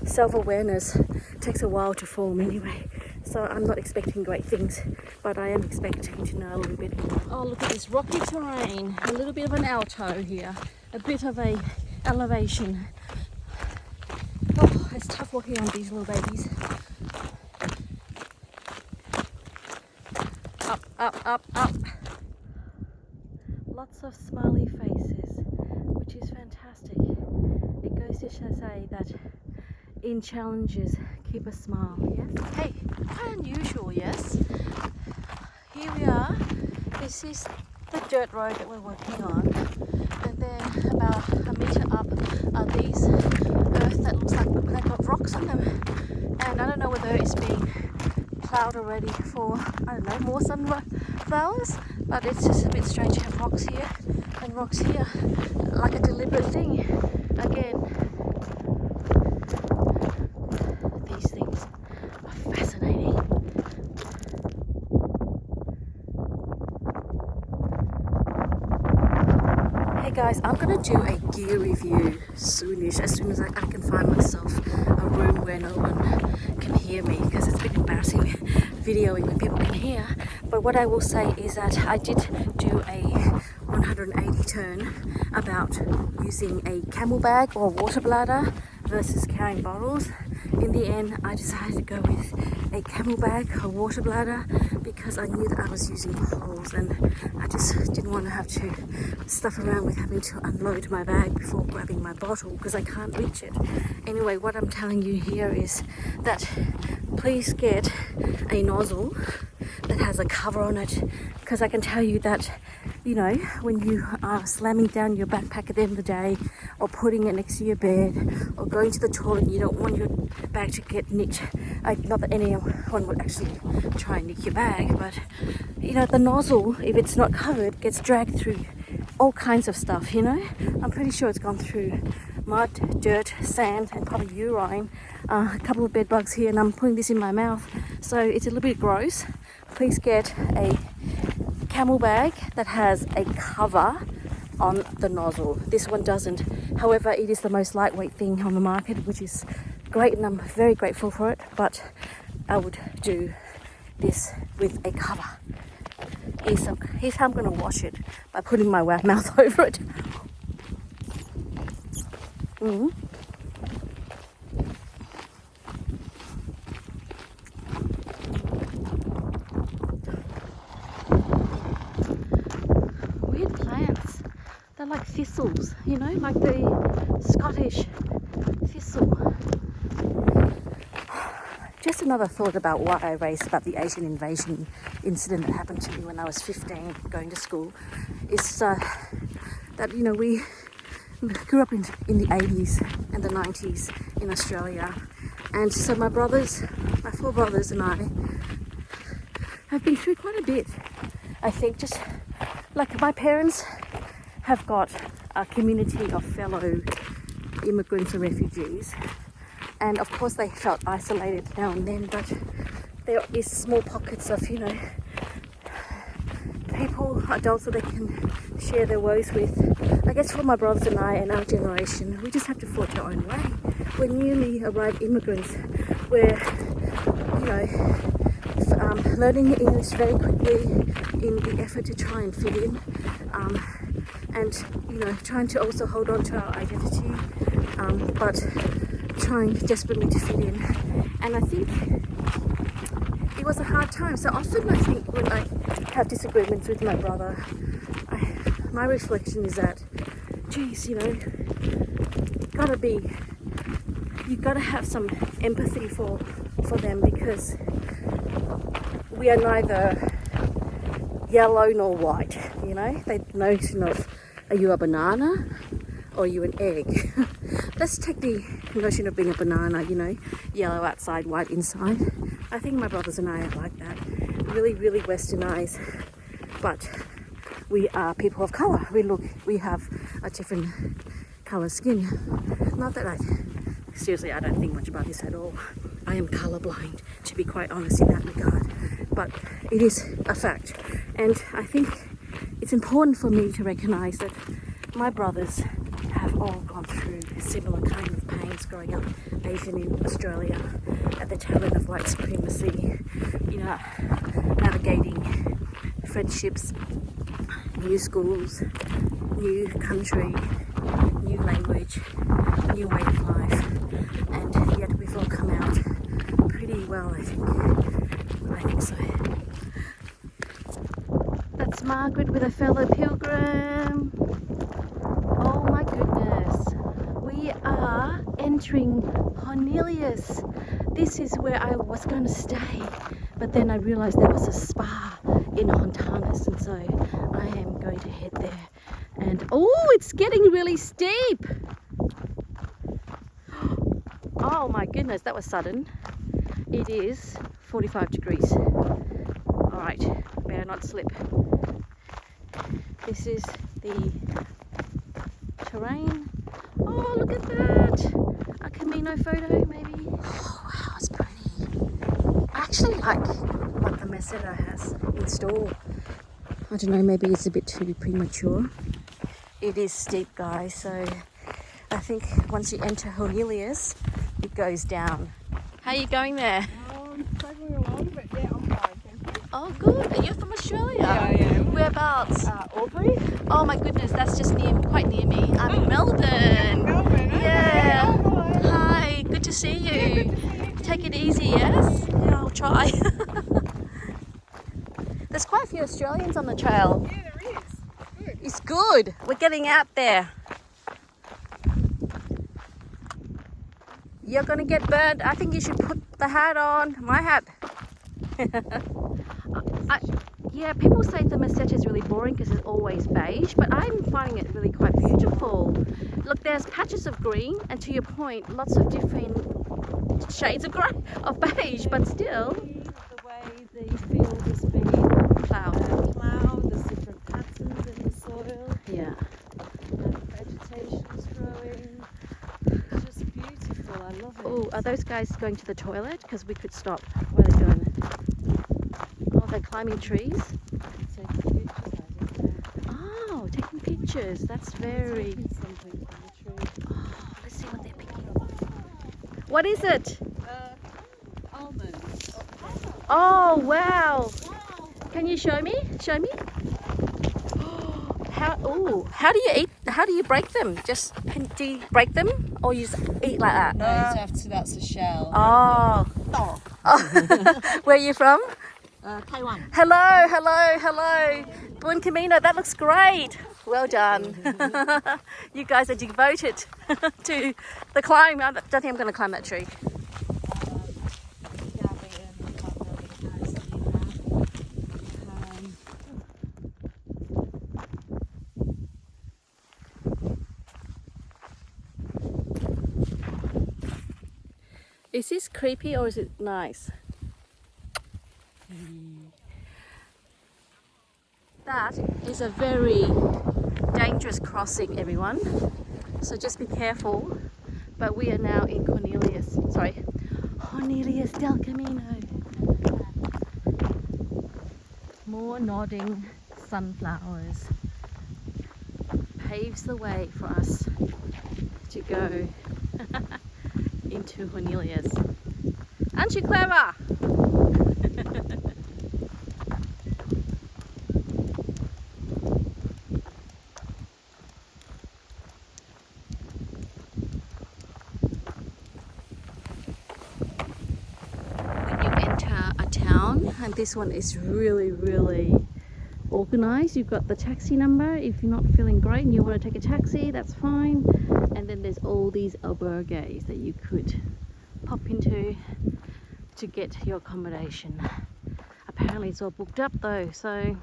self-awareness takes a while to form anyway. So I'm not expecting great things, but I am expecting to know a little bit more. Oh, look at this rocky terrain. A little bit of an alto here. A bit of a elevation. Oh, it's tough walking on these little babies. Up, up, up, up. Lots of smiley faces, which is fantastic. It goes to say that in challenges, keep a smile, yes? Hey, quite unusual, yes? Here we are. This is the dirt road that we're working on. And then about a metre up are these earth that looks like they've got rocks on them. And I don't know whether it's being ploughed already for, I don't know, more sunflowers, but it's just a bit strange to have rocks here and rocks here, like a deliberate thing. Again, these things are fascinating. Hey guys, I'm going to do a gear review soonish, as soon as I can find myself a room where no one can hear me, because it's a bit embarrassing videoing when people can hear. But what I will say is that I did do a 180 turn about using a camel bag or water bladder versus carrying bottles. In the end, I decided to go with a camel bag or water bladder because I knew that I was using bottles, and I just didn't want to have to stuff around with having to unload my bag before grabbing my bottle because I can't reach it. Anyway, what I'm telling you here is that please get a nozzle that has a cover on it, because I can tell you that, you know, when you are slamming down your backpack at the end of the day, or putting it next to your bed, or going to the toilet, you don't want your bag to get nicked. Not that anyone would actually try and nick your bag, but you know, the nozzle, if it's not covered, gets dragged through all kinds of stuff, you know. I'm pretty sure it's gone through mud, dirt, sand, and probably urine, a couple of bed bugs here, and I'm putting this in my mouth, so it's a little bit gross. Please get a camel bag that has a cover on the nozzle. This one doesn't. However, it is the most lightweight thing on the market, which is great, and I'm very grateful for it, but I would do this with a cover. Here's how I'm going to wash it, by putting my mouth over it. Weird plants. They're like thistles, you know, like the Scottish thistle. Just another thought about why I raised about the Asian invasion incident that happened to me when I was 15 going to school is that, you know, we grew up in the 80s and the 90s in Australia, and so my four brothers and I have been through quite a bit. I think just like my parents have got a community of fellow immigrants and refugees, and of course they felt isolated now and then, but there is small pockets of, you know, people, adults that they can share their woes with. I guess for my brothers and I and our generation, we just have to forge our own way. We're newly arrived immigrants. We're, you know, learning English very quickly in the effort to try and fit in, and, you know, trying to also hold on to our identity, but trying desperately to fit in. And I think it was a hard time. So often I think when I have disagreements with my brother, my reflection is that, geez, you know, you gotta have some empathy for them, because we are neither yellow nor white, you know. The notion of, are you a banana or are you an egg? Let's take the notion of being a banana, you know, yellow outside, white inside. I think my brothers and I are like that, really, really westernized, but we are people of color. We have a different color skin. Not that seriously, I don't think much about this at all. I am colorblind, to be quite honest in that regard, but it is a fact. And I think it's important for me to recognize that my brothers have all gone through similar kind of pains growing up Asian in Australia at the tail end of white supremacy, you know, navigating friendships, new schools, new country, new language, new way of life, and yet we've all come out pretty well, I think so. That's Margaret with a fellow pilgrim. Oh my goodness, we are entering Cornelius. This is where I was going to stay, but then I realized there was a spa in Hontanas, and so I am going to head there. And oh, it's getting really steep. Oh my goodness, that was sudden. It is 45 degrees. All right, better not slip. This is the terrain. Oh, look at that. A Camino photo, maybe. Oh, wow, it's pretty. I actually like what the meseta has in store. I don't know, maybe it's a bit too premature. It is steep, guys, so I think once you enter Cornelius, it goes down. How are you going there? I'm struggling along, but yeah, I'm fine, thank you. Oh, good. Are you from Australia? Yeah, I am. Whereabouts? Aubrey? Oh my goodness, that's just quite near me. I'm in Melbourne. Melbourne, okay. Yeah. Oh, hello. Hi, good to see you. Yeah, good to see you. Take it easy, yes? Yeah, I'll try. There's quite a few Australians on the trail. Yeah, there is. Good. It's good. We're getting out there. You're gonna get burnt. I think you should put the hat on. My hat. Yeah, people say the meseta is really boring because it's always beige, but I'm finding it really quite beautiful. Look, there's patches of green, and to your point, lots of different shades of grey, of beige, but still. The way the field is being Plowed. ploughed, there's different patterns in the soil, Yeah. and vegetation's growing. It's just beautiful, I love it. Oh, are those guys going to the toilet? Because we could stop. What are they doing? Oh, they're climbing trees. Taking pictures out of there. Oh, taking pictures. That's very. Taking something from the tree. Oh, let's see what they're picking. What is it? Almonds. Oh, wow. Can you show me? Show me. How do you eat? How do you break them? Do you break them or you just eat like that? No, that's a shell. Oh. Where are you from? Taiwan. Hello. Buen Camino, that looks great. Well done. You guys are devoted to the climb. I don't think I'm going to climb that tree. Is this creepy or is it nice? That is a very dangerous crossing, everyone. So just be careful. But we are now in Cornelius del Camino. More nodding sunflowers paves the way for us to go into Cornelius. Aren't you clever? When you enter a town, this one is really, really organized. You've got the taxi number if you're not feeling great and you want to take a taxi, that's fine. And then there's all these albergues that you could pop into to get your accommodation. Apparently it's all booked up though, so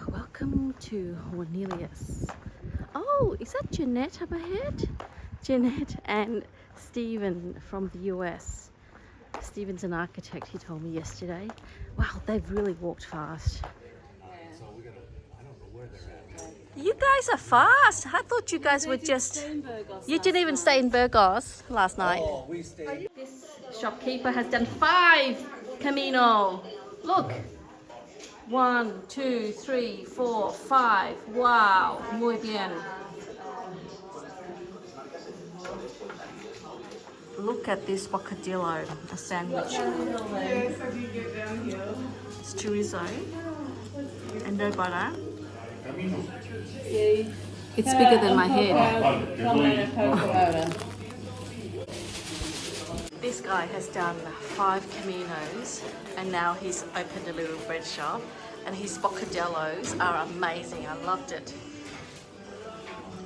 welcome to Cornelius. Oh, is that Jeanette up ahead? Jeanette and Stephen from the US. Stephen's an architect, he told me yesterday. Wow, they've really walked fast. You guys are fast. I thought you guys would just... You didn't even stay in Burgos last night. Oh, we stayed. This shopkeeper has done 5 Camino. Look. 1, 2, 3, 4, 5. Wow. Muy bien. Look at this bocadillo, a sandwich. It's chorizo and no butter. It's bigger than my head. This guy has done 5 Caminos and now he's opened a little bread shop and his bocadillos are amazing. I loved it.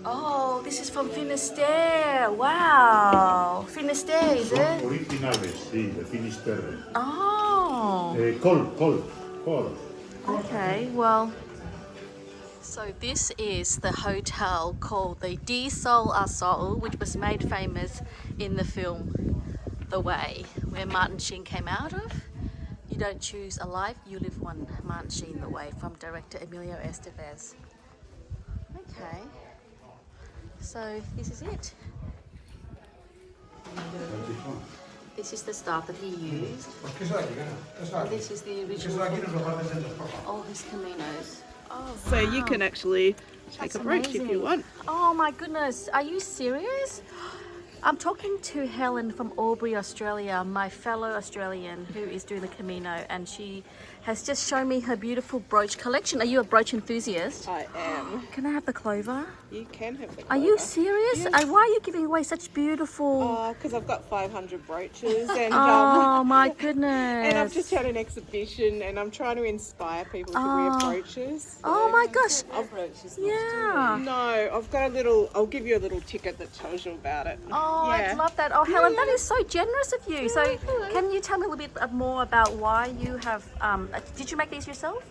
Oh, this is from Finisterre. Wow. Finisterre, is it? Originales, sí, de Finisterre. Oh. Col. Okay, well, so this is the hotel called the De Sol a Sol, which was made famous in the film The Way, where Martin Sheen came out of. You don't choose a life, you live one. Martin Sheen, The Way, from director Emilio Estevez. Okay, so this is it. This is the stuff that he used. And this is the original. All his Caminos. Oh, So you wow. can actually take That's a brooch if amazing. you want. Oh my goodness, are you serious? I'm talking to Helen from Albury, Australia, my fellow Australian who is doing the Camino, and she has just shown me her beautiful brooch collection. Are you a brooch enthusiast? I am. Can I have the clover? You can have the Are you clover. serious? Yes. Why are you giving away such beautiful... Because I've got 500 brooches and Oh my goodness. and I've just had an exhibition and I'm trying to inspire people to wear brooches. Oh my gosh. I've Yeah. No, I've got a little, I'll give you a little ticket that tells you about it. Oh, Yeah. I'd love that. Oh, Helen, that Yeah. is so generous of you. So, can you tell me a little bit more about why you have? Did you make these yourself?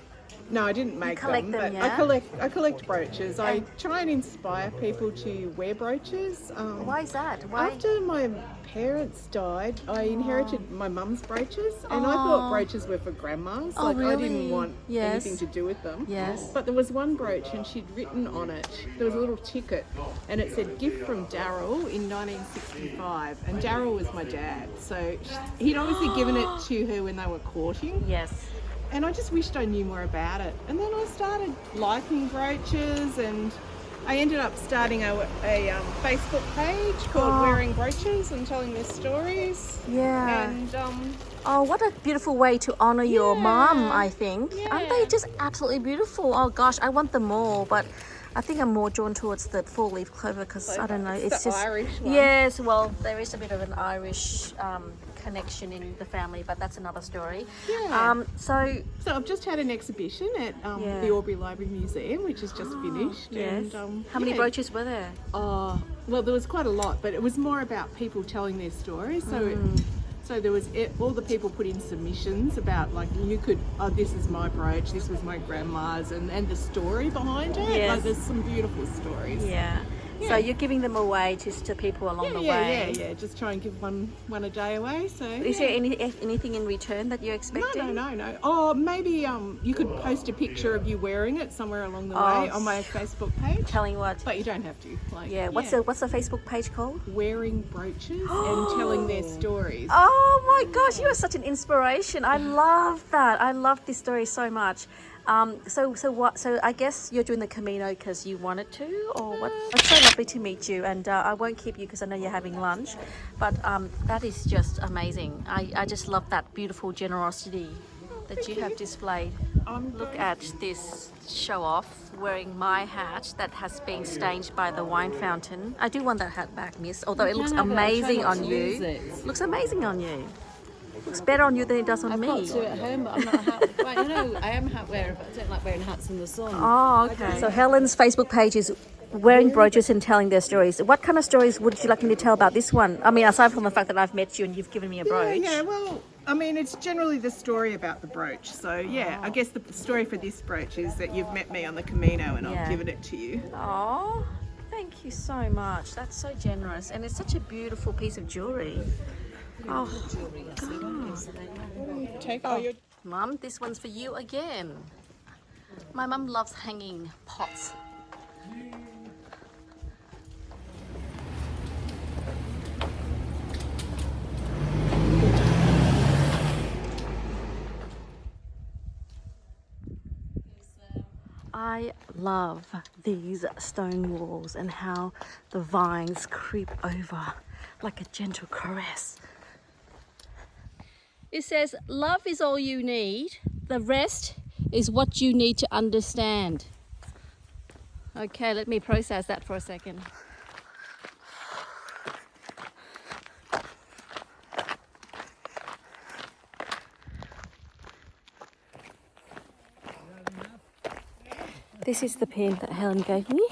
No, I didn't make collect them, but yeah? I collect brooches. I try and inspire people to wear brooches. Why is that? Why? After my parents died, I inherited my mum's brooches, and I thought brooches were for grandmas. Oh, I really? didn't want Yes. anything to do with them. Yes. But there was one brooch, and she'd written on it. There was a little ticket, and it said "Gift from Daryl" in 1965. And Daryl was my dad, so he'd obviously given it to her when they were courting. Yes. And I just wished I knew more about it. And then I started liking brooches, and I ended up starting a Facebook page called Wearing Brooches and telling their stories. Yeah. And Oh, what a beautiful way to honor your mum, Yeah. I think. Aren't they just absolutely beautiful? Oh gosh, I want them all, but I think I'm more drawn towards the 4-leaf clover because I don't know, it's the just Irish one. Yes, well, there is a bit of an Irish connection in the family, but that's another story. Yeah. So So I've just had an exhibition at Yeah. the Aubrey Library Museum, which has just finished. yes. And, How many yeah. brooches were there? Oh, well, there was quite a lot, but it was more about people telling their stories. So there was all the people put in submissions about, like, you could, oh, this is my brooch, this was my grandma's, and the story behind it. Yes. Like, there's some beautiful stories. Yeah. So you're giving them away to people along the way. Yeah. Just try and give one a day away. So Is there anything in return that you're expecting? No. Oh, maybe you could post a picture of you wearing it somewhere along the way on my Facebook page. Telling what? But you don't have to. Like, Yeah. What's the Facebook page called? Wearing brooches and telling their stories. Oh my gosh, you are such an inspiration. I love that. I love this story so much. So I guess you're doing the Camino because you wanted to, or what? It's so lovely to meet you, and I won't keep you because I know you're having lunch, but that is just amazing. I just love that beautiful generosity that you have displayed. Look at this show off wearing my hat that has been stained by the wine fountain. I do want that hat back, miss, although it looks amazing on you. Looks amazing on you. Looks better on you than it does on I've me. got two at home, but I'm not a hat. Well, you know, I am a hat wearer, but I don't like wearing hats in the sun. Oh, okay. So Helen's Facebook page is wearing brooches and telling their stories. What kind of stories would you like me to tell about this one? I mean, aside from the fact that I've met you and you've given me a brooch. Yeah, well, I mean, it's generally the story about the brooch. So, yeah, I guess the story for this brooch is that you've met me on the Camino and Yeah. I've given it to you. Oh, thank you so much. That's so generous. And it's such a beautiful piece of jewellery. Oh, Take all your... Mum, this one's for you again. My mum loves hanging pots. I love these stone walls and how the vines creep over like a gentle caress. It says, love is all you need. The rest is what you need to understand. Okay, let me process that for a second. This is the pin that Helen gave me.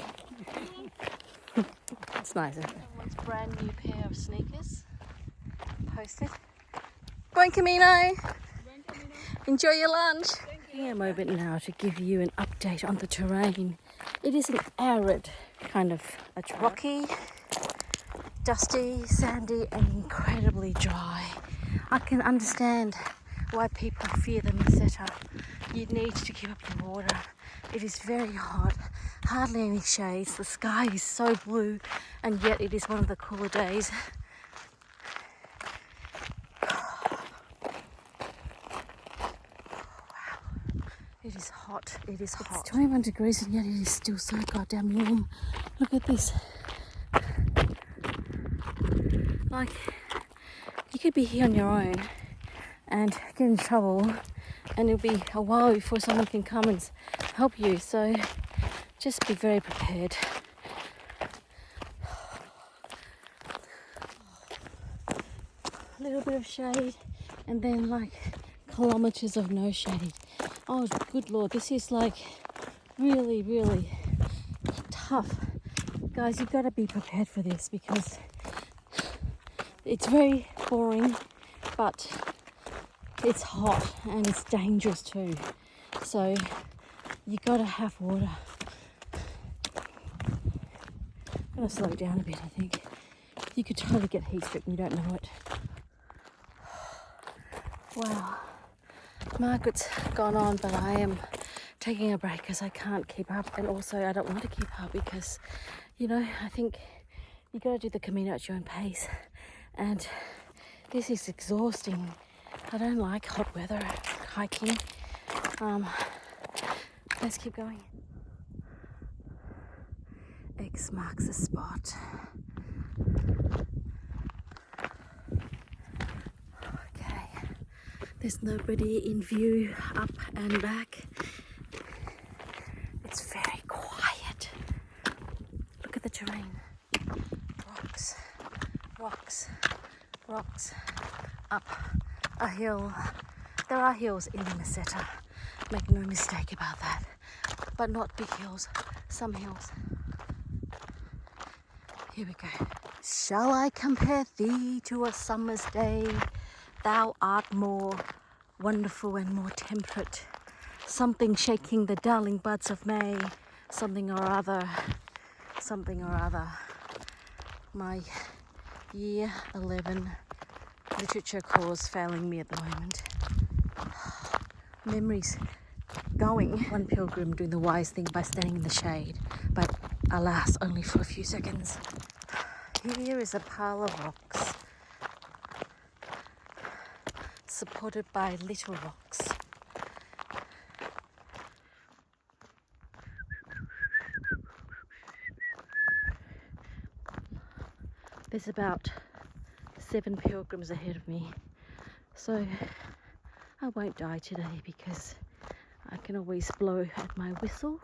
It's nice, isn't it? Someone's brand new pair of sneakers posted. Buen Camino! Enjoy your lunch! Taking a moment now to give you an update on the terrain. It is an arid kind of, it's rocky, dusty, sandy and incredibly dry. I can understand why people fear the meseta. You need to keep up the water. It is very hot, hardly any shades. The sky is so blue and yet it is one of the cooler days. It is hot, it is hot. It's 21 degrees and yet it is still so goddamn warm. Look at this. Like, you could be here on your own and get in trouble and it'll be a while before someone can come and help you. So just be very prepared. A little bit of shade and then like kilometers of no shade. Oh, good Lord, this is like really, really tough. Guys, you've got to be prepared for this because it's very boring, but it's hot and it's dangerous too. So you got to have water. I'm going to slow down a bit, I think. You could totally get heat stroke and you don't know it. Wow. Margaret's gone on, but I am taking a break because I can't keep up, and also I don't want to keep up because, you know, I think you got to do the Camino at your own pace, and this is exhausting. I don't like hot weather hiking. Let's keep going. X marks the spot. There's nobody in view up and back. It's very quiet. Look at the terrain. Rocks, rocks, rocks. Up a hill. There are hills in the meseta. Make no mistake about that. But not big hills. Some hills. Here we go. Shall I compare thee to a summer's day? Thou art more wonderful and more temperate. Something shaking the darling buds of May. Something or other. Something or other. My year 11 literature course failing me at the moment. Memories going. One pilgrim doing the wise thing by standing in the shade. But alas, only for a few seconds. Here is a pile of rocks, supported by little rocks. There's about 7 pilgrims ahead of me, so I won't die today because I can always blow at my whistle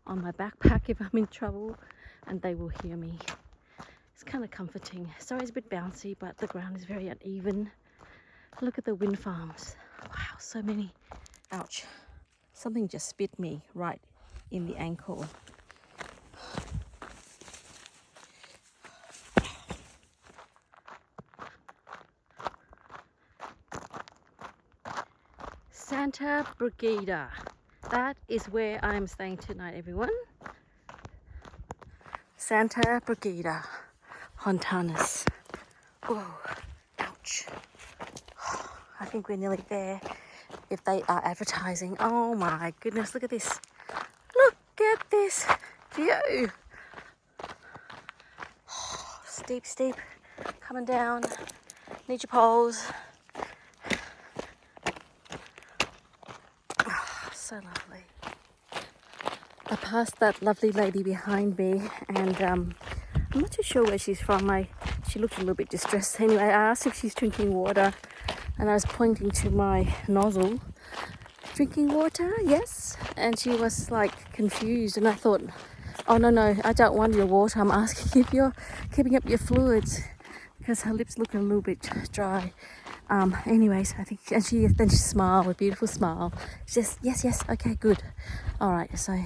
on my backpack if I'm in trouble and they will hear me. It's kind of comforting. Sorry, it's a bit bouncy, but the ground is very uneven. Look at the wind farms. Wow, so many. Ouch. Something just bit me right in the ankle. Santa Brigida. That is where I'm staying tonight, everyone. Santa Brigida, Hontanas. Whoa, ouch. I think we're nearly there if they are advertising. Oh my goodness, look at this. Look at this view. Steep, steep, coming down. Need your poles. So lovely. I passed that lovely lady behind me, and I'm not too sure where she's from. She looked a little bit distressed. Anyway, I asked if she's drinking water, and I was pointing to my nozzle. Drinking water? Yes. And she was like confused, and I thought, oh no, I don't want your water. I'm asking if you're keeping up your fluids, because her lips look a little bit dry. Anyways, I think, and then she smiled, a beautiful smile. She says, yes, okay, good. All right, so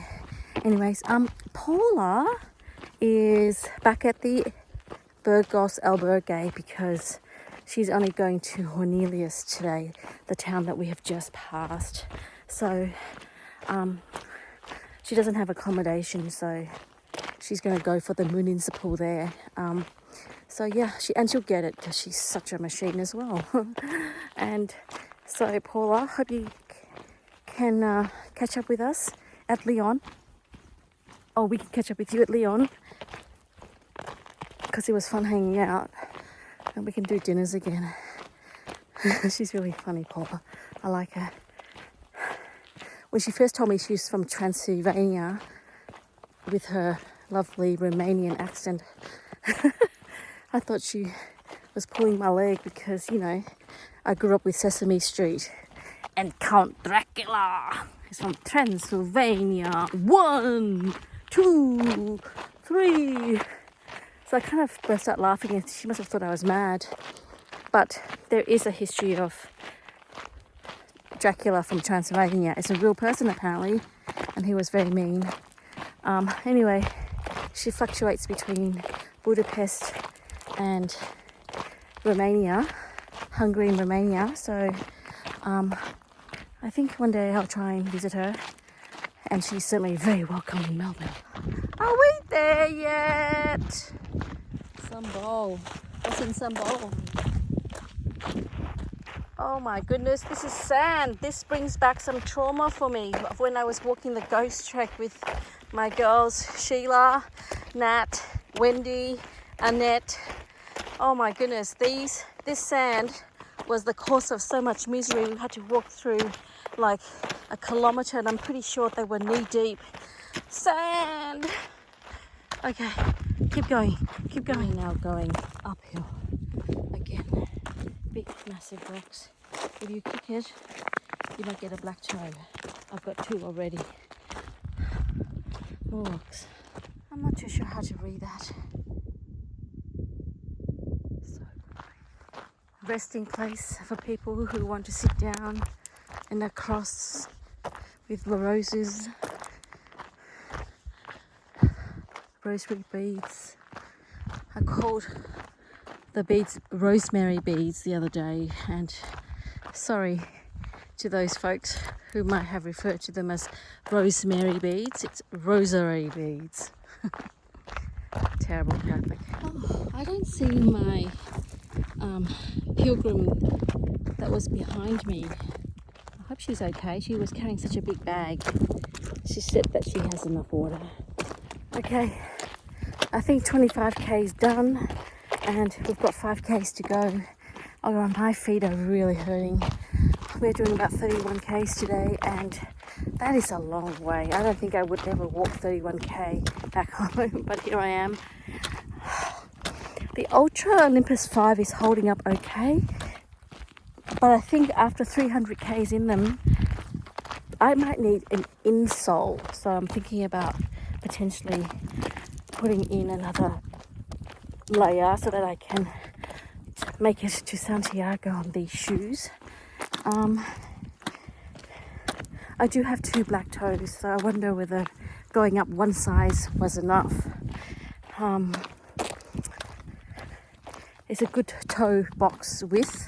anyways, Paula is back at the Burgos albergue because she's only going to Cornelius today, the town that we have just passed. So, she doesn't have accommodation, so she's going to go for the municipal there. So yeah, she'll get it because she's such a machine as well. And so Paula, hope you can catch up with us at Lyon. Oh, we can catch up with you at Lyon because it was fun hanging out, and we can do dinners again. She's really funny, Paula. I like her. When she first told me she was from Transylvania with her lovely Romanian accent, I thought she was pulling my leg because, you know, I grew up with Sesame Street and Count Dracula is from Transylvania. 1, 2, 3. So I kind of burst out laughing, and she must have thought I was mad. But there is a history of Dracula from Transylvania. It's a real person apparently, and he was very mean. Anyway, she fluctuates between Budapest and Romania, Hungary and Romania. So I think one day I'll try and visit her, and she's certainly very welcome in Melbourne. Are we there yet? Some bowl. What's in some bowl? Oh my goodness, this is sand. This brings back some trauma for me of when I was walking the ghost trek with my girls, Sheila, Nat, Wendy, Annette. Oh my goodness, this sand was the cause of so much misery. We had to walk through like a kilometre, and I'm pretty sure they were knee deep. Sand! Okay, keep going. We're now going uphill again. Big, massive rocks. If you kick it, you might get a black toe. I've got 2 already. More rocks. I'm not too sure how to read that. So, resting place for people who want to sit down, and a cross with the roses, rosary beads. I called the beads rosemary beads the other day, and sorry to those folks who might have referred to them as rosemary beads. It's rosary beads. Terrible Catholic. Oh, I don't see my pilgrim that was behind me. I hope she's okay. She was carrying such a big bag. She said that she has enough water. Okay, I think 25k is done, and we've got 5k's to go. Oh, my feet are really hurting. We're doing about 31k's today, and that is a long way. I don't think I would ever walk 31k back home, but here I am. The Ultra Olympus 5 is holding up okay, but I think after 300k's in them, I might need an insole. So I'm thinking about potentially putting in another layer so that I can make it to Santiago on these shoes. I do have 2 black toes, so I wonder whether going up 1 size was enough. It's a good toe box width,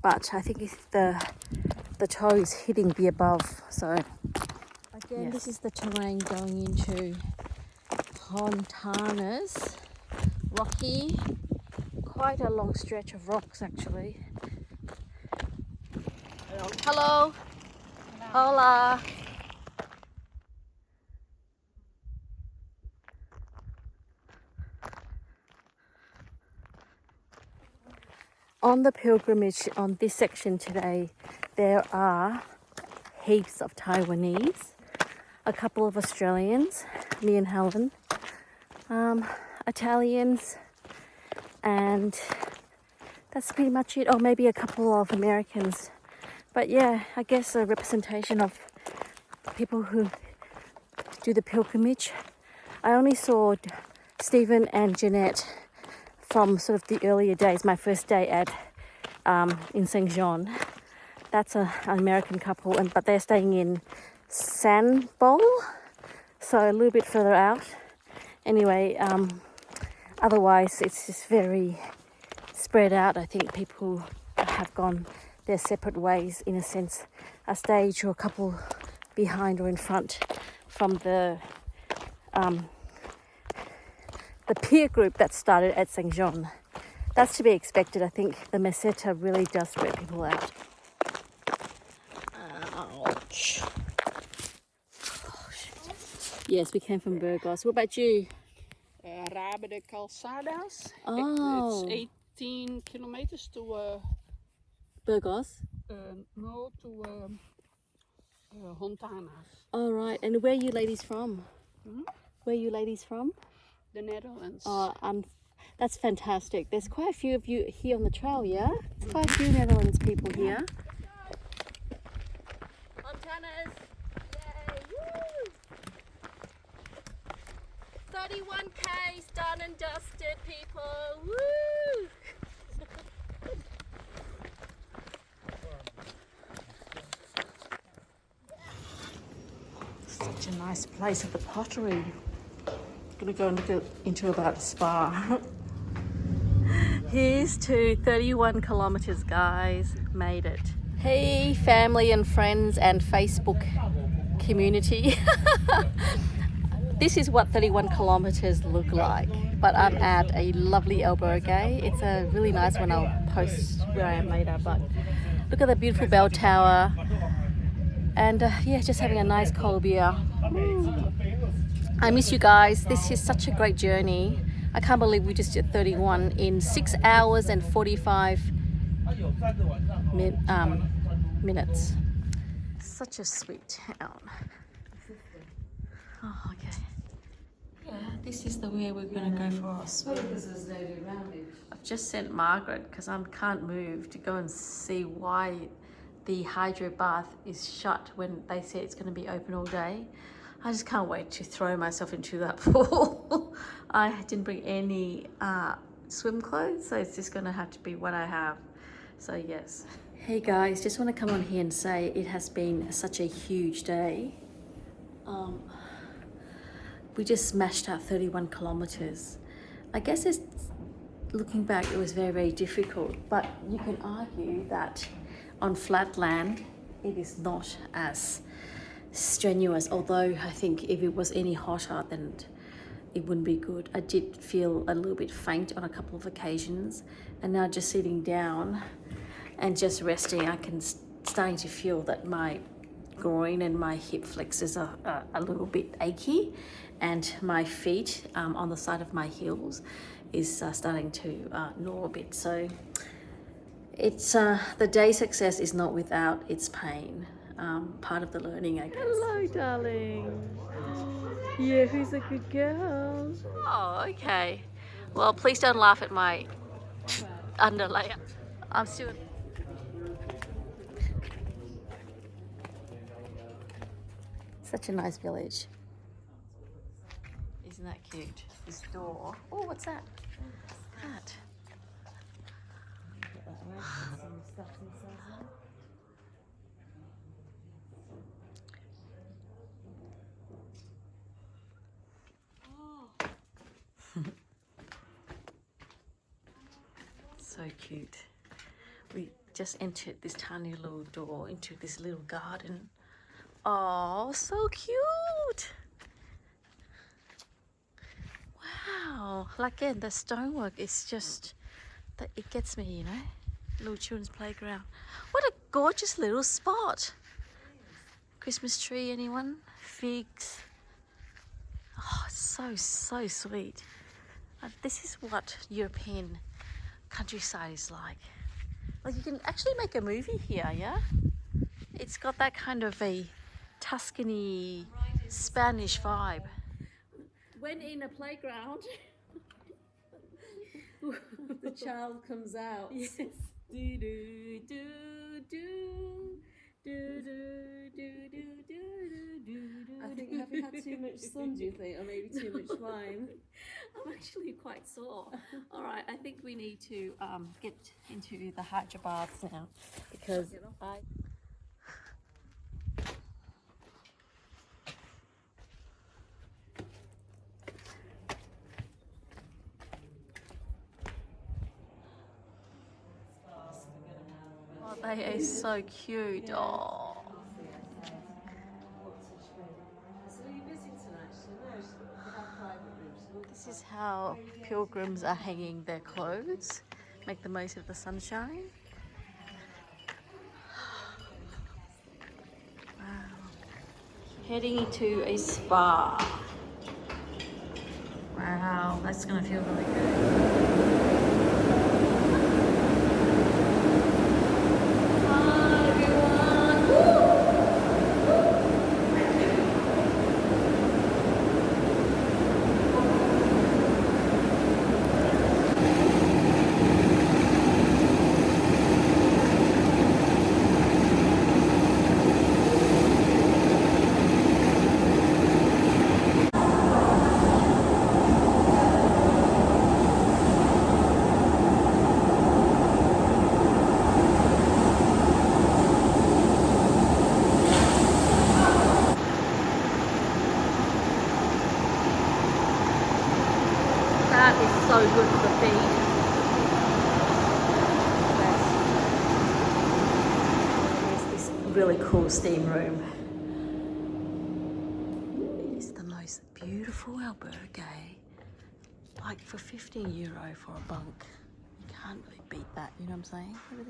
but I think if the toe is hitting the above. So again, Yes. This is the terrain going into Hontanas. Rocky, quite a long stretch of rocks actually. Hello. Hola. On the pilgrimage on this section today, there are heaps of Taiwanese, a couple of Australians, me and Helen, Italians, and that's pretty much it. Or maybe a couple of Americans. But yeah, I guess a representation of people who do the pilgrimage. I only saw Stephen and Jeanette from sort of the earlier days, my first day at in St. John. That's an American couple, but they're staying in San Bowl, so a little bit further out. Anyway, otherwise it's just very spread out. I think people have gone their separate ways, in a sense, a stage or a couple behind or in front from the peer group that started at St. John. That's to be expected. I think the meseta really does spread people out. Ouch. Yes, we came from Burgos. What about you? Rabe de Calçadas. Oh. It's 18 kilometers to Burgos? no, to Hontanas, All right. And where are you ladies from? Where are you ladies from? the Netherlands. That's fantastic. There's quite a few of you here on the trail, yeah? Quite a few Netherlands people here. Hontanas! Yay! Woo! 31K's done and dusted, people! Woo! Such a nice place at the pottery. Gonna go and look into about a spa. Here's to 31 kilometers, guys. Made it. Hey, family and friends and Facebook community. This is what 31 kilometers look like. But I'm at a lovely Albergue. It's a really nice one. I'll post where I am later. But look at the beautiful bell tower. And yeah, just having a nice cold beer. I miss you guys. This is such a great journey. I can't believe we just did 31 in 6 hours and 45 minutes. Such a sweet town. Oh, okay. Yeah, this is the way we're going to go for our swim. I've just sent Margaret, because I can't move, to go and see why the hydro bath is shut when they say it's going to be open all day. I just can't wait to throw myself into that pool. I didn't bring any swim clothes, so it's just going to have to be what I have. So yes. Hey guys, just want to come on here and say it has been such a huge day. We just smashed out 31 kilometers. I guess it's, looking back, it was very, very difficult, but you can argue that on flat land, it is not as strenuous, although I think if it was any hotter, then it wouldn't be good. I did feel a little bit faint on a couple of occasions, and now just sitting down and just resting, I can starting to feel that my groin and my hip flexors are a little bit achy, and my feet on the side of my heels is starting to gnaw a bit. So it's the day success is not without its pain. Part of the learning, I guess. Hello, darling. Yeah, who's a good girl? Oh, okay. Well, please don't laugh at my underlayer. I'm still... Such a nice village. Isn't that cute? This door. Oh, what's that? Cat. So cute. We just entered this tiny little door into this little garden. Oh, so cute! Wow, like again, the stonework is just that it gets me, you know. Little children's playground. What a gorgeous little spot. Christmas tree, anyone? Figs. Oh, so sweet. This is what European countryside is like. Like you can actually make a movie here, yeah? It's got that kind of a Tuscany Spanish vibe. When in a playground, the child comes out. Yes. Do do do do. Do, do, do, do, do, do, do. I think, have you had too much sun, do you think? Or maybe too much wine? I'm actually quite sore. All right, I think we need to get into the hydro baths now because I... Oh, they are so cute. Oh. This is how pilgrims are hanging their clothes. Make the most of the sunshine. Wow. Heading into a spa. Wow, that's gonna feel really good. That is so good for the feet. There's this really cool steam room. It is the most beautiful albergue. Like for €15 for a bunk. You can't really beat that, you know what I'm saying? Look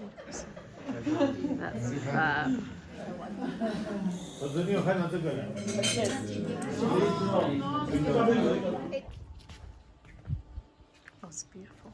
at this. Beautiful. That's fab. Oh, it's beautiful.